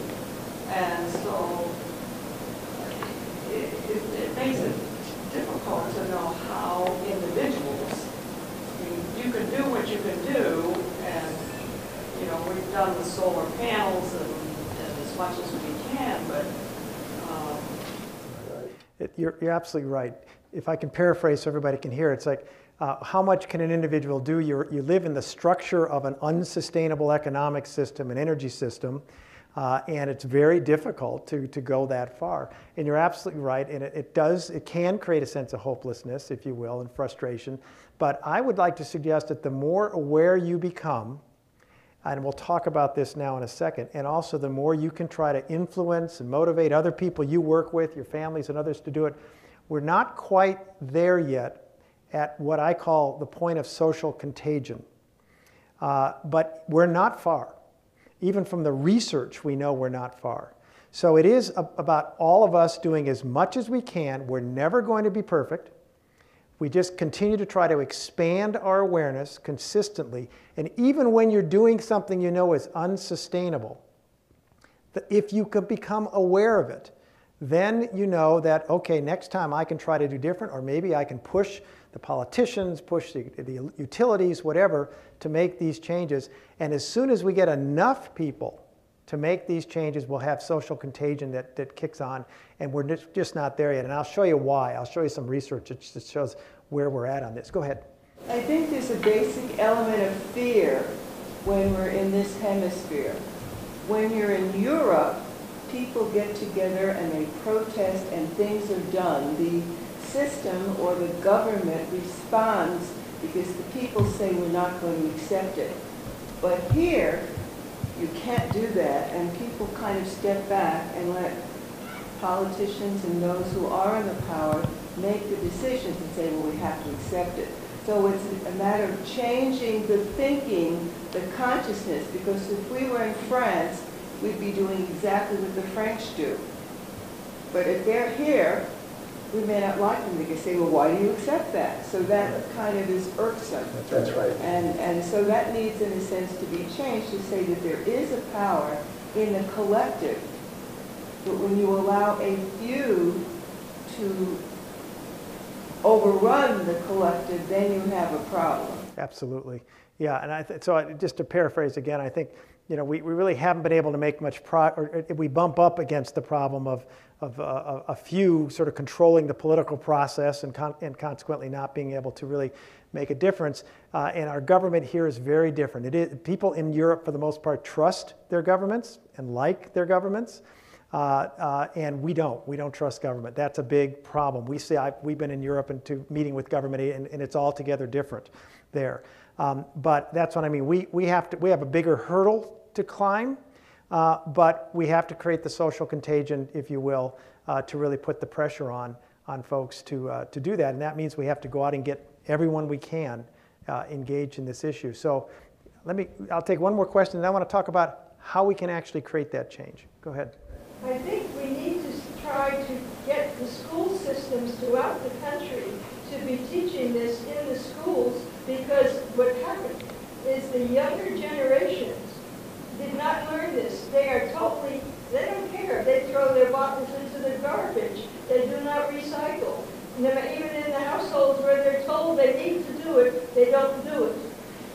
And so it makes it difficult to know how individuals, I mean, you can do what you can do, and you know, we've done the solar panels and as much as we can, but you're absolutely right. If I can paraphrase so everybody can hear, it's like, how much can an individual do? You live in the structure of an unsustainable economic system, an energy system, and it's very difficult to go that far. And you're absolutely right, and it can create a sense of hopelessness, if you will, and frustration. But I would like to suggest that the more aware you become, And we'll talk about this now in a second. And also, the more you can try to influence and motivate other people you work with, your families and others to do it, we're not quite there yet at what I call the point of social contagion. But we're not far. Even from the research, we know we're not far. So it is about all of us doing as much as we can. We're never going to be perfect. We just continue to try to expand our awareness consistently. And even when you're doing something you know is unsustainable, if you could become aware of it, then you know that, okay, next time I can try to do different, or maybe I can push the politicians, push the utilities, whatever, to make these changes. And as soon as we get enough people to make these changes, we'll have social contagion that kicks on, and we're just not there yet. And I'll show you why. I'll show you some research that shows where we're at on this. Go ahead. I think there's a basic element of fear when we're in this hemisphere. When you're in Europe, people get together and they protest and things are done. The system or the government responds because the people say we're not going to accept it. But here, you can't do that, and people kind of step back and let politicians and those who are in the power make the decisions and say, well, we have to accept it. So it's a matter of changing the thinking, the consciousness, because if we were in France, we'd be doing exactly what the French do. But if they're here, we may not like them. They can say, well, why do you accept that? So that kind of is irksome. That's right. And so that needs, in a sense, to be changed to say that there is a power in the collective. But when you allow a few to overrun the collective, then you have a problem. Absolutely. Yeah, and just to paraphrase again, I think we really haven't been able to make much progress. We bump up against the problem of a few sort of controlling the political process and consequently not being able to really make a difference. And our government here is very different. People in Europe, for the most part, trust their governments and like their governments. And we don't trust government. That's a big problem. We've been in Europe and meeting with government, and it's altogether different there. But that's what I mean. We have a bigger hurdle to climb, but we have to create the social contagion, if you will, to really put the pressure on folks to do that. And that means we have to go out and get everyone we can engaged in this issue. So I'll take one more question, and I want to talk about how we can actually create that change. Go ahead. I think we need to try to get the school systems throughout the country to be teaching this in the schools, because what happened is the younger generations did not learn this. They don't care. They throw their bottles into the garbage. They do not recycle. Even in the households where they're told they need to do it, they don't do it.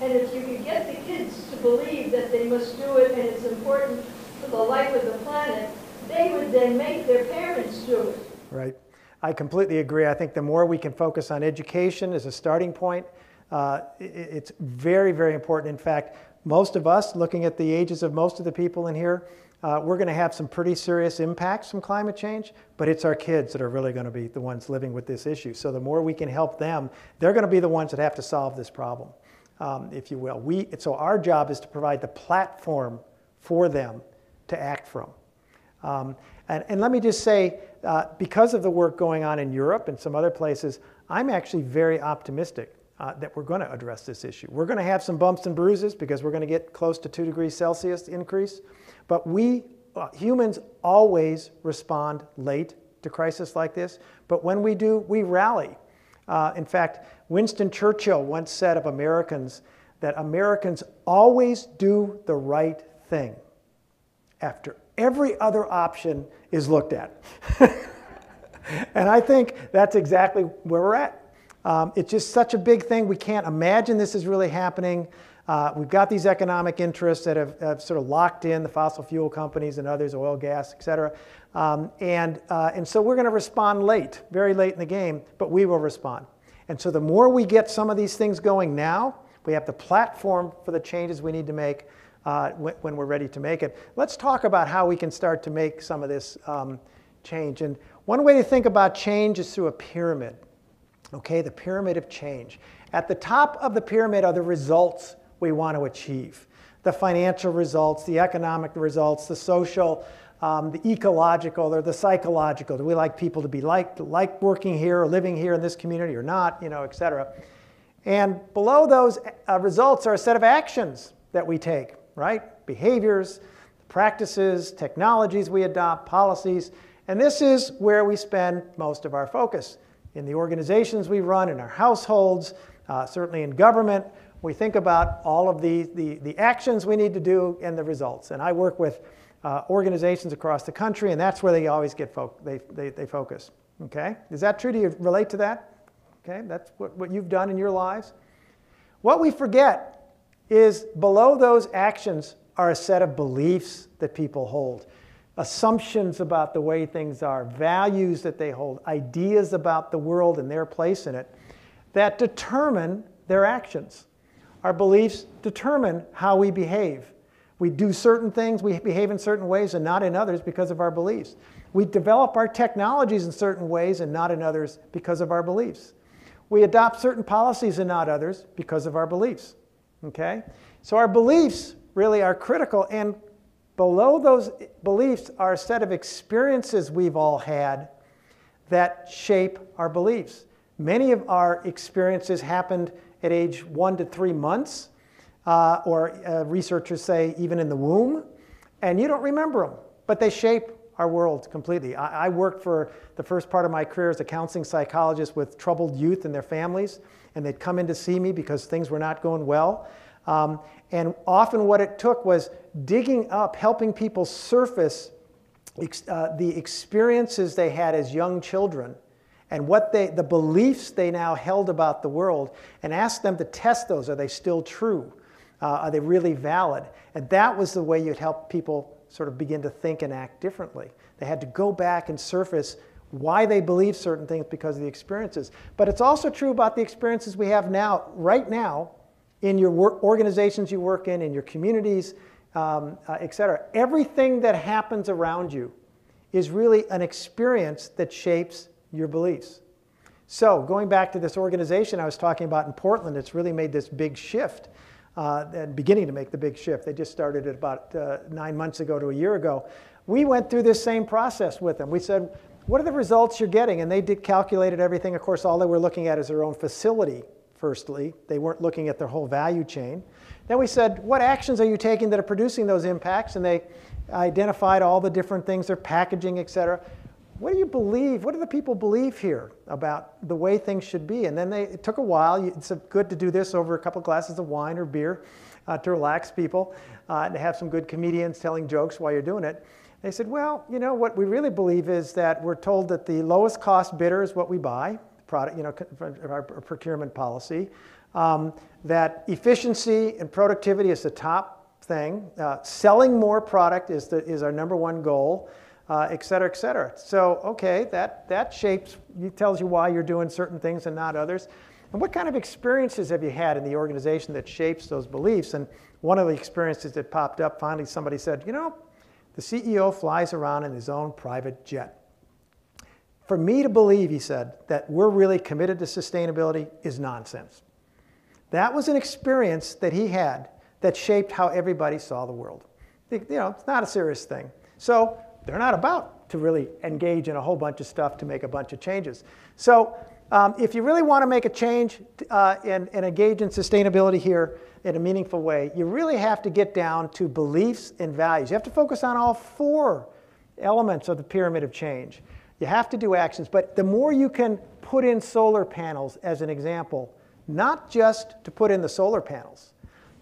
And if you could get the kids to believe that they must do it and it's important for the life of the planet, they would then make their parents do it. Right. I completely agree. I think the more we can focus on education as a starting point, it's very, very important. In fact, most of us, looking at the ages of most of the people in here, we're going to have some pretty serious impacts from climate change, but it's our kids that are really going to be the ones living with this issue. So the more we can help them, they're going to be the ones that have to solve this problem, if you will. So our job is to provide the platform for them to act from. And let me just say, because of the work going on in Europe and some other places, I'm actually very optimistic that we're going to address this issue. We're going to have some bumps and bruises because we're going to get close to 2 degrees Celsius increase. But we, humans, always respond late to crisis like this. But when we do, we rally. In fact, Winston Churchill once said of Americans that Americans always do the right thing after every other option is looked at. And I think that's exactly where we're at. It's just such a big thing. We can't imagine this is really happening. We've got these economic interests that have sort of locked in the fossil fuel companies and others, oil, gas, et cetera. And so we're going to respond late, very late in the game, but we will respond. And so the more we get some of these things going now, we have the platform for the changes we need to make when we're ready to make it. Let's talk about how we can start to make some of this change. And one way to think about change is through a pyramid. Okay, the pyramid of change. At the top of the pyramid are the results we want to achieve. the financial results, the economic results, the social, the ecological, or the psychological. Do we like people to be like working here or living here in this community or not, et cetera. And below those results are a set of actions that we take, right? Behaviors, practices, technologies we adopt, policies. And this is where we spend most of our focus. In the organizations we run, in our households, certainly in government, we think about all of the actions we need to do and the results. And I work with organizations across the country, and that's where they always get they focus. Okay? Is that true? Do you relate to that? Okay, that's what you've done in your lives. What we forget is below those actions are a set of beliefs that people hold, assumptions about the way things are, values that they hold, ideas about the world and their place in it that determine their actions. Our beliefs determine how we behave. We do certain things, we behave in certain ways and not in others because of our beliefs. We develop our technologies in certain ways and not in others because of our beliefs. We adopt certain policies and not others because of our beliefs. Okay? So our beliefs really are critical, and below those beliefs are a set of experiences we've all had that shape our beliefs. Many of our experiences happened at age 1 to 3 months, or researchers say even in the womb, and you don't remember them, but they shape our world completely. I worked for the first part of my career as a counseling psychologist with troubled youth and their families, and they'd come in to see me because things were not going well. And often what it took was digging up, helping people surface the experiences they had as young children and the beliefs they now held about the world, and ask them to test those. Are they still true? Are they really valid? And that was the way you'd help people sort of begin to think and act differently. They had to go back and surface why they believe certain things because of the experiences. But it's also true about the experiences we have now, right now, in your organizations you work in your communities, et cetera. Everything that happens around you is really an experience that shapes your beliefs. So going back to this organization I was talking about in Portland, it's really made this big shift. And beginning to make the big shift. They just started it about 9 months ago to a year ago. We went through this same process with them. We said, what are the results you're getting? And they calculated everything. Of course, all they were looking at is their own facility, firstly. They weren't looking at their whole value chain. Then we said, what actions are you taking that are producing those impacts? And they identified all the different things, their packaging, et cetera. What do you believe? What do the people believe here about the way things should be? And then it took a while. It's good to do this over a couple glasses of wine or beer to relax people, and to have some good comedians telling jokes while you're doing it. They said, well, what we really believe is that we're told that the lowest cost bidder is what we buy, product, our procurement policy, that efficiency and productivity is the top thing. Selling more product is our number one goal. Et cetera, et cetera. So, okay, that shapes, tells you why you're doing certain things and not others. And what kind of experiences have you had in the organization that shapes those beliefs? And one of the experiences that popped up, finally somebody said, the CEO flies around in his own private jet. For me to believe, he said, that we're really committed to sustainability is nonsense. That was an experience that he had that shaped how everybody saw the world. It's not a serious thing. So, they're not about to really engage in a whole bunch of stuff to make a bunch of changes. So if you really want to make a change and engage in sustainability here in a meaningful way, you really have to get down to beliefs and values. You have to focus on all 4 elements of the pyramid of change. You have to do actions, but the more you can put in solar panels as an example, not just to put in the solar panels,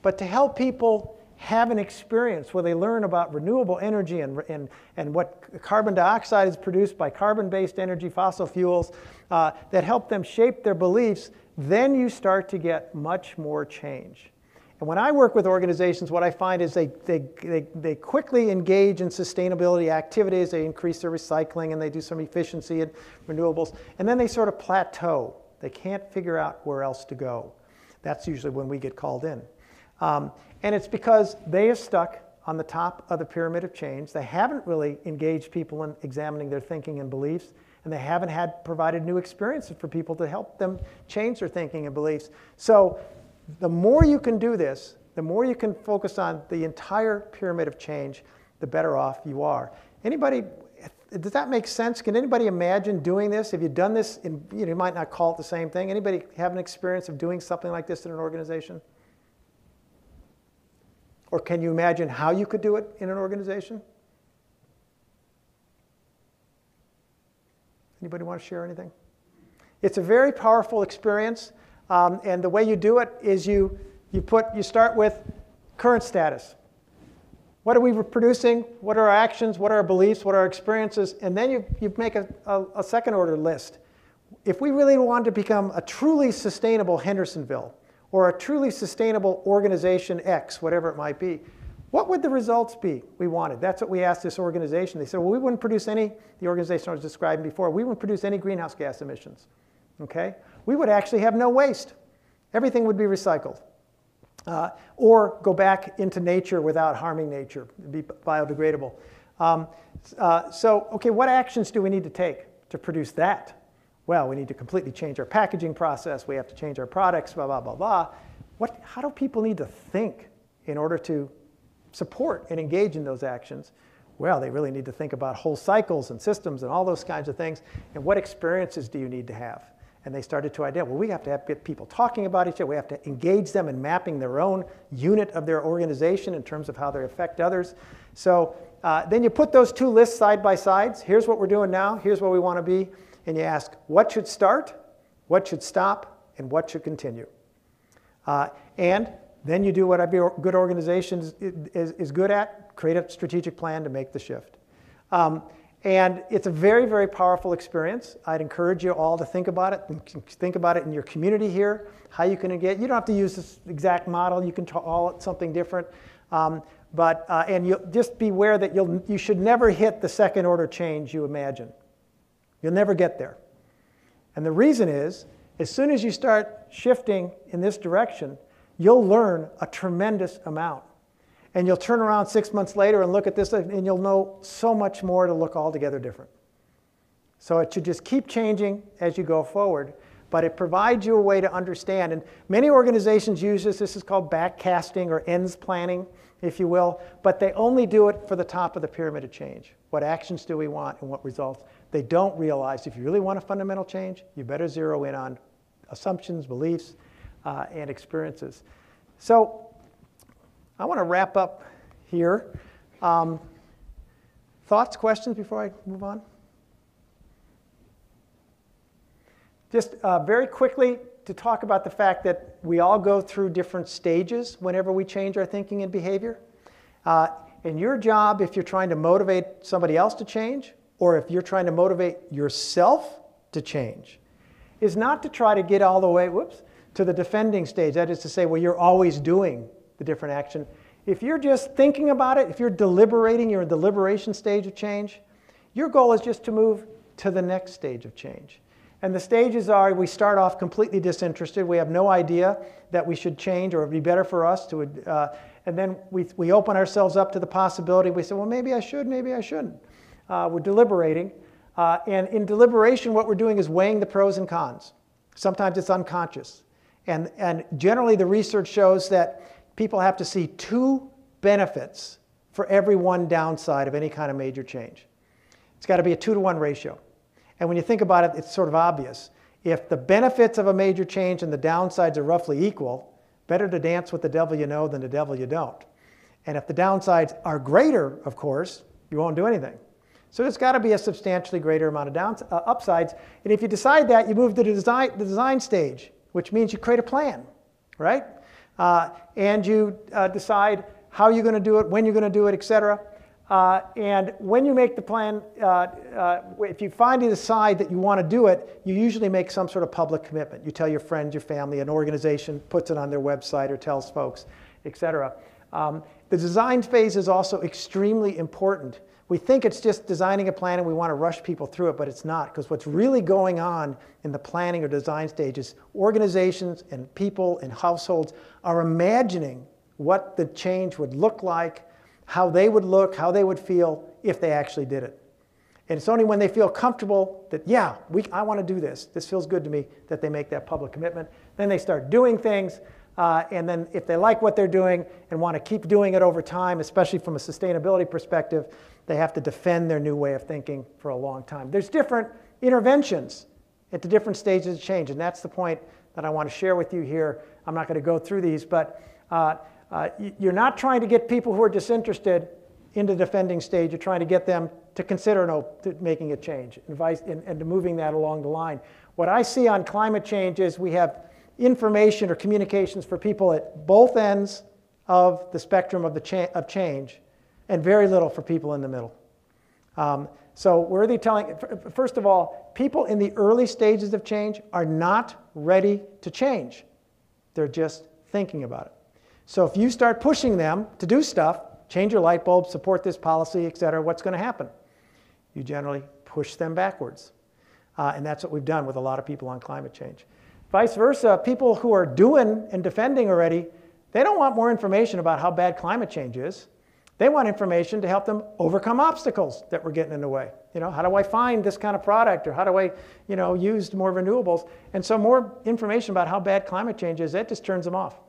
but to help people have an experience where they learn about renewable energy and what carbon dioxide is produced by carbon-based energy, fossil fuels, that help them shape their beliefs, then you start to get much more change. And when I work with organizations, what I find is they quickly engage in sustainability activities, they increase their recycling, and they do some efficiency and renewables, and then they sort of plateau. They can't figure out where else to go. That's usually when we get called in. And it's because they are stuck on the top of the pyramid of change. They haven't really engaged people in examining their thinking and beliefs, and they haven't provided new experiences for people to help them change their thinking and beliefs. So the more you can do this, the more you can focus on the entire pyramid of change, the better off you are. Anybody, does that make sense? Can anybody imagine doing this? Have you done this in, you might not call it the same thing. Anybody have an experience of doing something like this in an organization? Or can you imagine how you could do it in an organization? Anybody want to share anything? It's a very powerful experience, and the way you do it is you start with current status. What are we producing? What are our actions? What are our beliefs? What are our experiences? And then you make a second order list. If we really wanted to become a truly sustainable Hendersonville, or a truly sustainable organization X, whatever it might be, what would the results be we wanted? That's what we asked this organization. They said, well, we wouldn't produce any, the organization I was describing before, we wouldn't produce any greenhouse gas emissions. Okay? We would actually have no waste. Everything would be recycled. Or go back into nature without harming nature, be biodegradable. Okay, what actions do we need to take to produce that? Well, we need to completely change our packaging process. We have to change our products, blah, blah, blah, blah. How do people need to think in order to support and engage in those actions? Well, they really need to think about whole cycles and systems and all those kinds of things. And what experiences do you need to have? And they started to identify, well, we have to have people talking about each other. We have to engage them in mapping their own unit of their organization in terms of how they affect others. So then you put those two lists side by side. Here's what we're doing now. Here's where we want to be. And you ask, what should start, what should stop, and what should continue? And then you do what every good organization is good at, create a strategic plan to make the shift. And it's a very, very powerful experience. I'd encourage you all to think about it. Think about it in your community here, how you can engage. You don't have to use this exact model. You can call it something different. And you just be aware that you should never hit the second order change you imagine. You'll never get there. And the reason is, as soon as you start shifting in this direction, you'll learn a tremendous amount. And you'll turn around 6 months later and look at this, and you'll know so much more to look altogether different. So it should just keep changing as you go forward, but it provides you a way to understand. And many organizations use this. This is called backcasting or ends planning, if you will, but they only do it for the top of the pyramid of change. What actions do we want and what results? They don't realize if you really want a fundamental change, you better zero in on assumptions, beliefs, and experiences. So I want to wrap up here. Thoughts, questions before I move on? Just very quickly to talk about the fact that we all go through different stages whenever we change our thinking and behavior. And your job, if you're trying to motivate somebody else to change, or if you're trying to motivate yourself to change, is not to try to get all the way, to the defending stage. That is to say, well, you're always doing the different action. If you're just thinking about it, if you're deliberating, you're in the deliberation stage of change, your goal is just to move to the next stage of change. And the stages are, we start off completely disinterested. We have no idea that we should change or it would be better for us to, and then we open ourselves up to the possibility. We say, well, maybe I should, maybe I shouldn't. We're deliberating. And in deliberation, what we're doing is weighing the pros and cons. Sometimes it's unconscious. And generally, the research shows that people have to see 2 benefits for every 1 downside of any kind of major change. It's got to be a 2-to-1 ratio. And when you think about it, it's sort of obvious. If the benefits of a major change and the downsides are roughly equal, better to dance with the devil you know than the devil you don't. And if the downsides are greater, of course, you won't do anything. So there's got to be a substantially greater amount of upsides. And if you decide that, you move to the design stage, which means you create a plan, right? And you decide how you're going to do it, when you're going to do it, et cetera. And when you make the plan, if you finally decide that you want to do it, you usually make some sort of public commitment. You tell your friends, your family, an organization puts it on their website or tells folks, et cetera. The design phase is also extremely important. We think it's just designing a plan and we want to rush people through it, but it's not, because what's really going on in the planning or design stage is organizations and people and households are imagining what the change would look like, how they would look, how they would feel if they actually did it. And it's only when they feel comfortable that, yeah, I want to do this, this feels good to me, that they make that public commitment. Then they start doing things, And then if they like what they're doing and want to keep doing it over time, especially from a sustainability perspective, they have to defend their new way of thinking for a long time. There's different interventions at the different stages of change, and that's the point that I want to share with you here. I'm not going to go through these, but you're not trying to get people who are disinterested into the defending stage. You're trying to get them to consider making a change and to moving that along the line. What I see on climate change is we have information or communications for people at both ends of the spectrum of change, and very little for people in the middle. So where are they telling? First of all, people in the early stages of change are not ready to change. They're just thinking about it. So if you start pushing them to do stuff, change your light bulb, support this policy, et cetera, what's going to happen? You generally push them backwards. And that's what we've done with a lot of people on climate change. Vice versa, people who are doing and defending already, they don't want more information about how bad climate change is. They want information to help them overcome obstacles that were getting in the way. You know, how do I find this kind of product, or how do I, use more renewables? And so more information about how bad climate change is, that just turns them off.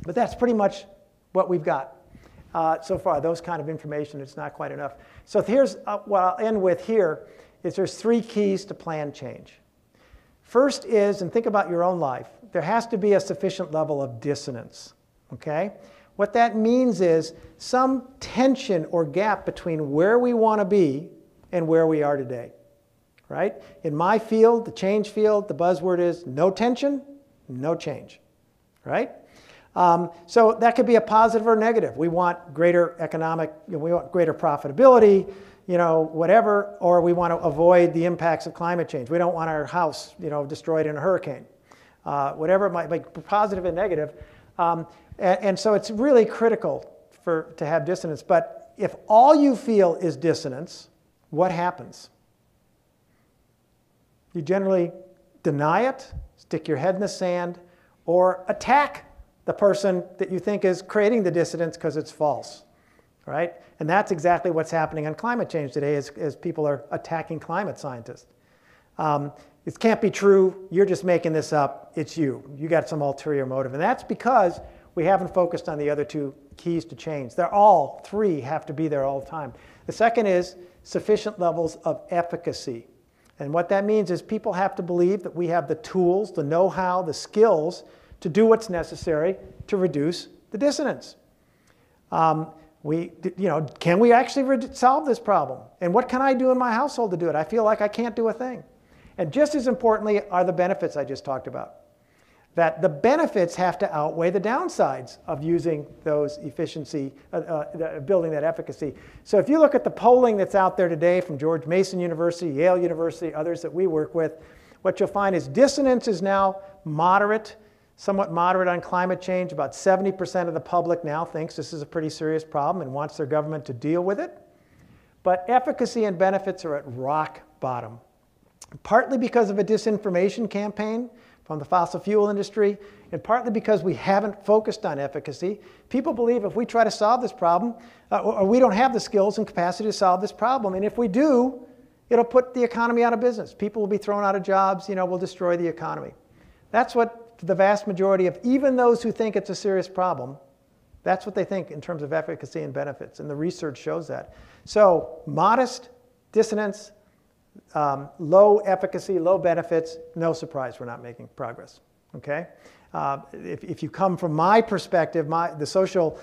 But that's pretty much what we've got so far. Those kind of information, it's not quite enough. So here's what I'll end with here, is there's 3 keys to planned change. First is, and think about your own life, there has to be a sufficient level of dissonance, okay? What that means is some tension or gap between where we want to be and where we are today, right? In my field, the change field, the buzzword is no tension, no change, right? So that could be a positive or negative. We want greater economic, we want greater profitability, whatever, or we want to avoid the impacts of climate change. We don't want our house, destroyed in a hurricane. Whatever it might be, positive and negative. And so it's really critical to have dissonance. But if all you feel is dissonance, what happens? You generally deny it, stick your head in the sand, or attack the person that you think is creating the dissonance because it's false, right? And that's exactly what's happening on climate change today as people are attacking climate scientists. It can't be true. You're just making this up. It's you. You got some ulterior motive. And that's because we haven't focused on the other 2 keys to change. They're all 3 have to be there all the time. The second is sufficient levels of efficacy. And what that means is people have to believe that we have the tools, the know-how, the skills to do what's necessary to reduce the dissonance. Can we actually solve this problem? And what can I do in my household to do it? I feel like I can't do a thing. And just as importantly are the benefits I just talked about. That the benefits have to outweigh the downsides of using those efficiency, building that efficacy. So if you look at the polling that's out there today from George Mason University, Yale University, others that we work with, what you'll find is dissonance is now moderate, somewhat moderate on climate change. About 70% of the public now thinks this is a pretty serious problem and wants their government to deal with it. But efficacy and benefits are at rock bottom, partly because of a disinformation campaign from the fossil fuel industry, and partly because we haven't focused on efficacy. People believe if we try to solve this problem, or we don't have the skills and capacity to solve this problem, and if we do, it'll put the economy out of business. People will be thrown out of jobs, we'll destroy the economy. That's what the vast majority of, even those who think it's a serious problem, that's what they think in terms of efficacy and benefits, and the research shows that. So modest dissonance, low efficacy, low benefits, no surprise we're not making progress, okay? If you come from my perspective, the social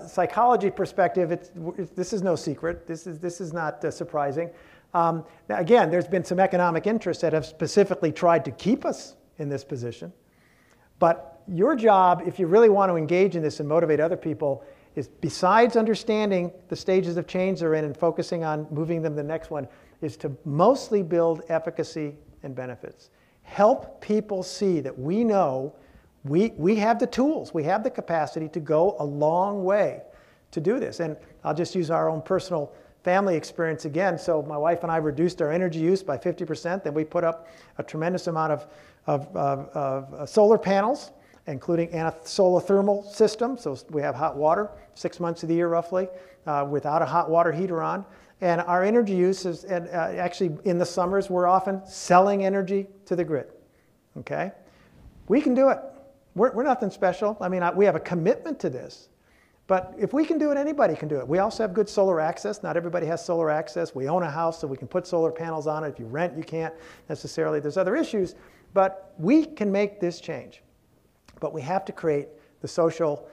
psychology perspective, this is no secret. This is not surprising. Now again, there's been some economic interests that have specifically tried to keep us in this position. But your job, if you really want to engage in this and motivate other people, is besides understanding the stages of change they're in and focusing on moving them to the next one, is to mostly build efficacy and benefits. Help people see that we know we have the tools, we have the capacity to go a long way to do this. And I'll just use our own personal family experience again. So my wife and I reduced our energy use by 50%. Then we put up a tremendous amount of solar panels, including a solar thermal system. So we have hot water 6 months of the year roughly without a hot water heater on. And our energy use is, actually in the summers, we're often selling energy to the grid, okay? We can do it. We're nothing special. I mean, we have a commitment to this. But if we can do it, anybody can do it. We also have good solar access. Not everybody has solar access. We own a house, so we can put solar panels on it. If you rent, you can't necessarily. There's other issues. But we can make this change. But we have to create the social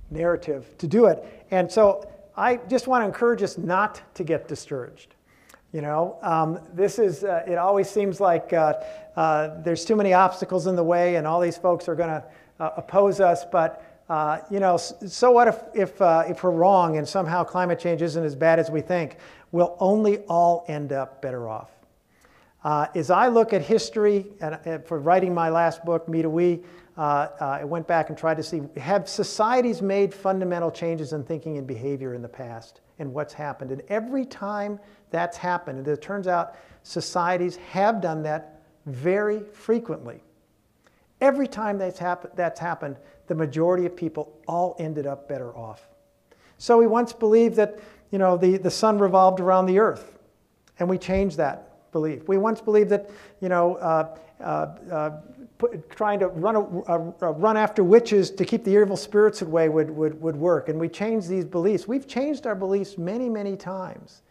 narrative to do it. And so I just want to encourage us not to get discouraged. You know, this is, it always seems like there's too many obstacles in the way and all these folks are going to oppose us. But, you know, so what if we're wrong and somehow climate change isn't as bad as we think? We'll only all end up better off. As I look at history, and for writing my last book, Me to We, I went back and tried to see, have societies made fundamental changes in thinking and behavior in the past, and what's happened? And every time that's happened, and it turns out societies have done that very frequently. Every time that's happened, the majority of people all ended up better off. So we once believed that, you know, the sun revolved around the earth, and we changed that belief. We once believed that, you know, trying to run after witches to keep the evil spirits away would work, and we changed these beliefs. We've changed our beliefs many, many times,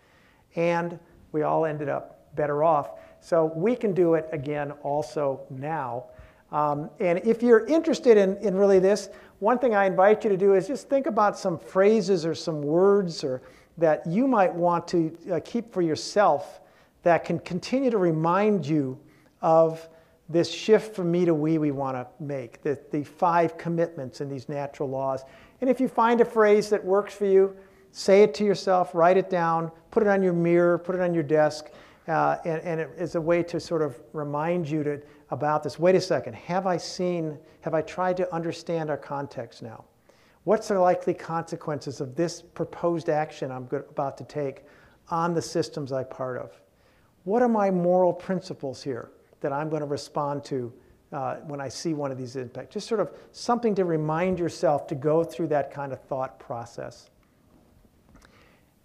and we all ended up better off. So we can do it again also now. And if you're interested in really this, one thing I invite you to do is just think about some phrases or some words or that you might want to keep for yourself that can continue to remind you of this shift from me to we want to make, the 5 commitments in these natural laws. And if you find a phrase that works for you, say it to yourself, write it down, put it on your mirror, put it on your desk, and it is a way to sort of remind you about this. Wait a second, have I tried to understand our context now? What's the likely consequences of this proposed action I'm about to take on the systems I'm part of? What are my moral principles here that I'm going to respond to when I see one of these impacts? Just sort of something to remind yourself to go through that kind of thought process.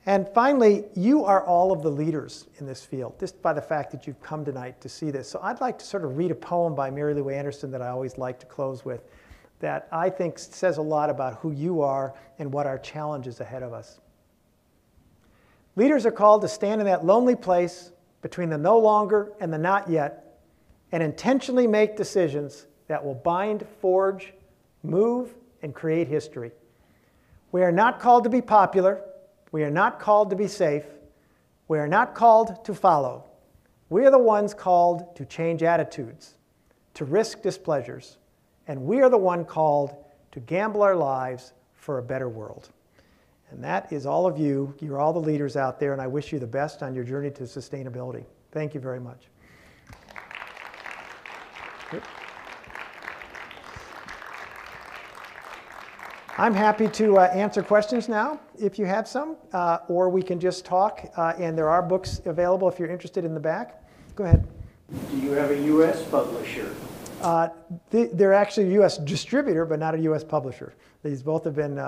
And finally, you are all of the leaders in this field, just by the fact that you've come tonight to see this. So I'd like to sort of read a poem by Mary Lou Anderson that I always like to close with, that I think says a lot about who you are and what our challenge is ahead of us. Leaders are called to stand in that lonely place between the no longer and the not yet, and intentionally make decisions that will bind, forge, move, and create history. We are not called to be popular. We are not called to be safe. We are not called to follow. We are the ones called to change attitudes, to risk displeasures, and we are the one called to gamble our lives for a better world. And that is all of you. You're all the leaders out there, and I wish you the best on your journey to sustainability. Thank you very much. I'm happy to answer questions now, if you have some, or we can just talk. And there are books available if you're interested in the back. Go ahead. Do you have a U.S. publisher? They're actually a U.S. distributor, but not a U.S. publisher. These both have been,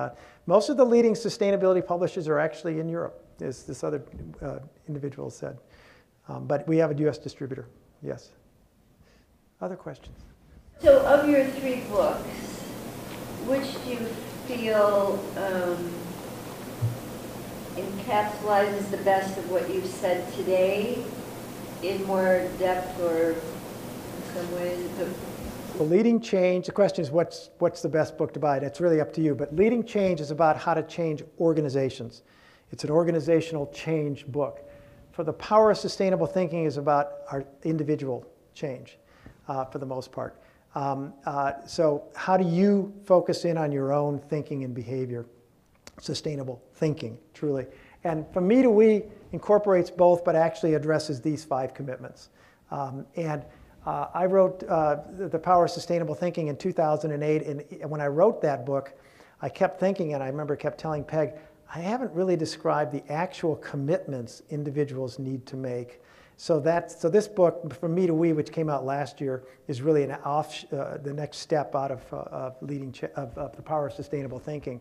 most of the leading sustainability publishers are actually in Europe, as this other individual said. But we have a U.S. distributor, yes. Other questions? So of your 3 books, which do you feel encapsulates the best of what you've said today in more depth or in some ways? The Leading Change, the question is what's the best book to buy? It's really up to you. But Leading Change is about how to change organizations. It's an organizational change book. For The Power of Sustainable Thinking is about our individual change for the most part. So how do you focus in on your own thinking and behavior? Sustainable thinking, truly. And From Me to We incorporates both, but actually addresses these 5 commitments. I wrote The Power of Sustainable Thinking in 2008, and when I wrote that book, I kept thinking, and I remember kept telling Peg, I haven't really described the actual commitments individuals need to make. So this book, From Me to We, which came out last year, is really the next step out of The Power of Sustainable Thinking.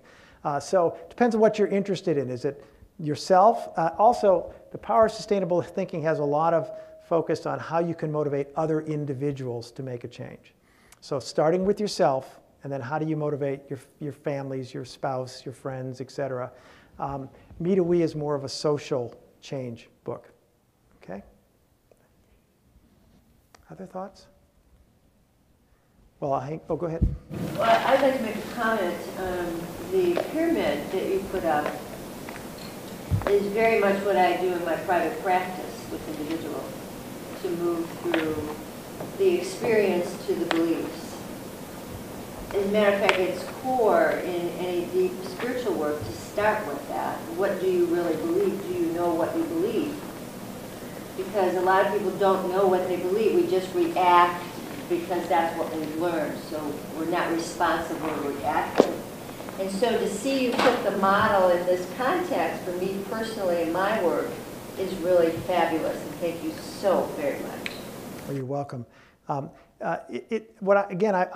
So it depends on what you're interested in. Is it yourself? Also, The Power of Sustainable Thinking has a lot of focus on how you can motivate other individuals to make a change. So starting with yourself, and then how do you motivate your families, your spouse, your friends, etc. Me to We is more of a social change book. Okay? Other thoughts? Well, go ahead. Well, I'd like to make a comment. The pyramid that you put up is very much what I do in my private practice with individuals, to move through the experience to the beliefs. As a matter of fact, it's core in any deep spiritual work to start with that. What do you really believe? Do you know what you believe? Because a lot of people don't know what they believe. We just react because that's what we've learned. So we're not responsive, we're reactive. And so to see you put the model in this context, for me personally in my work, is really fabulous. And thank you so very much. Well, you're welcome. I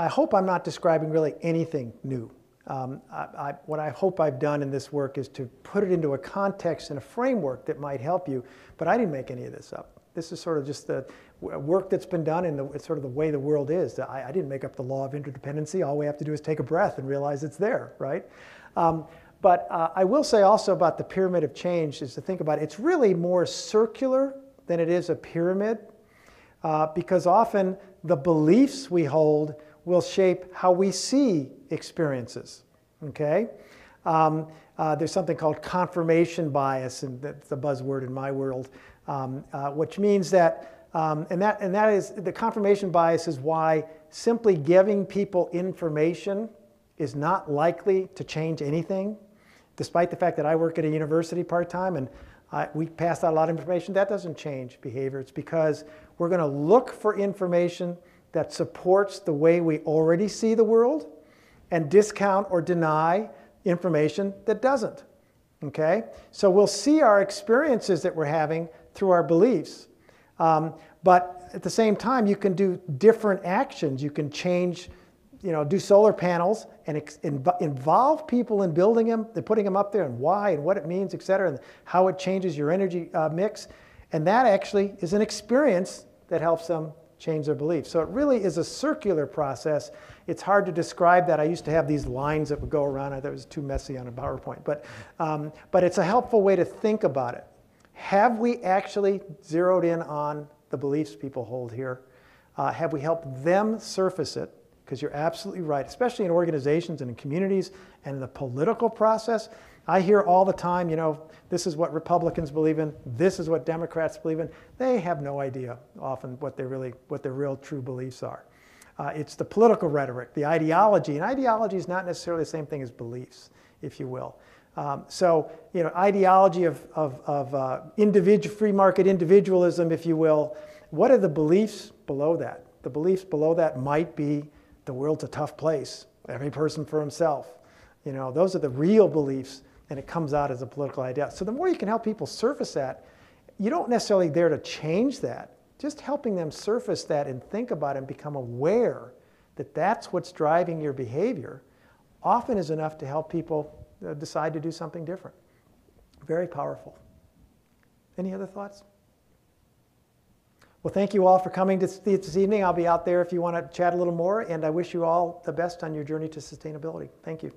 hope I'm not describing really anything new. What I hope I've done in this work is to put it into a context and a framework that might help you, but I didn't make any of this up. This is sort of just the work that's been done and it's sort of the way the world is. I didn't make up the law of interdependency. All we have to do is take a breath and realize it's there, right? But I will say also about the pyramid of change is to think about it. It's really more circular than it is a pyramid, because often the beliefs we hold will shape how we see experiences, okay? There's something called confirmation bias, and that's a buzzword in my world, which means that, and that is, the confirmation bias is why simply giving people information is not likely to change anything, despite the fact that I work at a university part-time and we pass out a lot of information. That doesn't change behavior. It's because we're going to look for information that supports the way we already see the world and discount or deny information that doesn't, okay? So we'll see our experiences that we're having through our beliefs. But at the same time, you can do different actions. You can change, do solar panels and involve people in building them, and putting them up there, and why and what it means, et cetera, and how it changes your energy mix. And that actually is an experience that helps them change their beliefs. So it really is a circular process. It's hard to describe that. I used to have these lines that would go around. I thought it was too messy on a PowerPoint. But it's a helpful way to think about it. Have we actually zeroed in on the beliefs people hold here? Have we helped them surface it? Because you're absolutely right, especially in organizations and in communities and in the political process. I hear all the time, this is what Republicans believe in, this is what Democrats believe in. They have no idea often what their real true beliefs are. It's the political rhetoric, the ideology, and ideology is not necessarily the same thing as beliefs, if you will. Ideology of free market individualism, if you will. What are the beliefs below that? The beliefs below that might be the world's a tough place, every person for himself. Those are the real beliefs, and it comes out as a political idea. So the more you can help people surface that, you don't necessarily there to change that. Just helping them surface that and think about it and become aware that that's what's driving your behavior often is enough to help people decide to do something different. Very powerful. Any other thoughts? Well, thank you all for coming this evening. I'll be out there if you want to chat a little more, and I wish you all the best on your journey to sustainability. Thank you.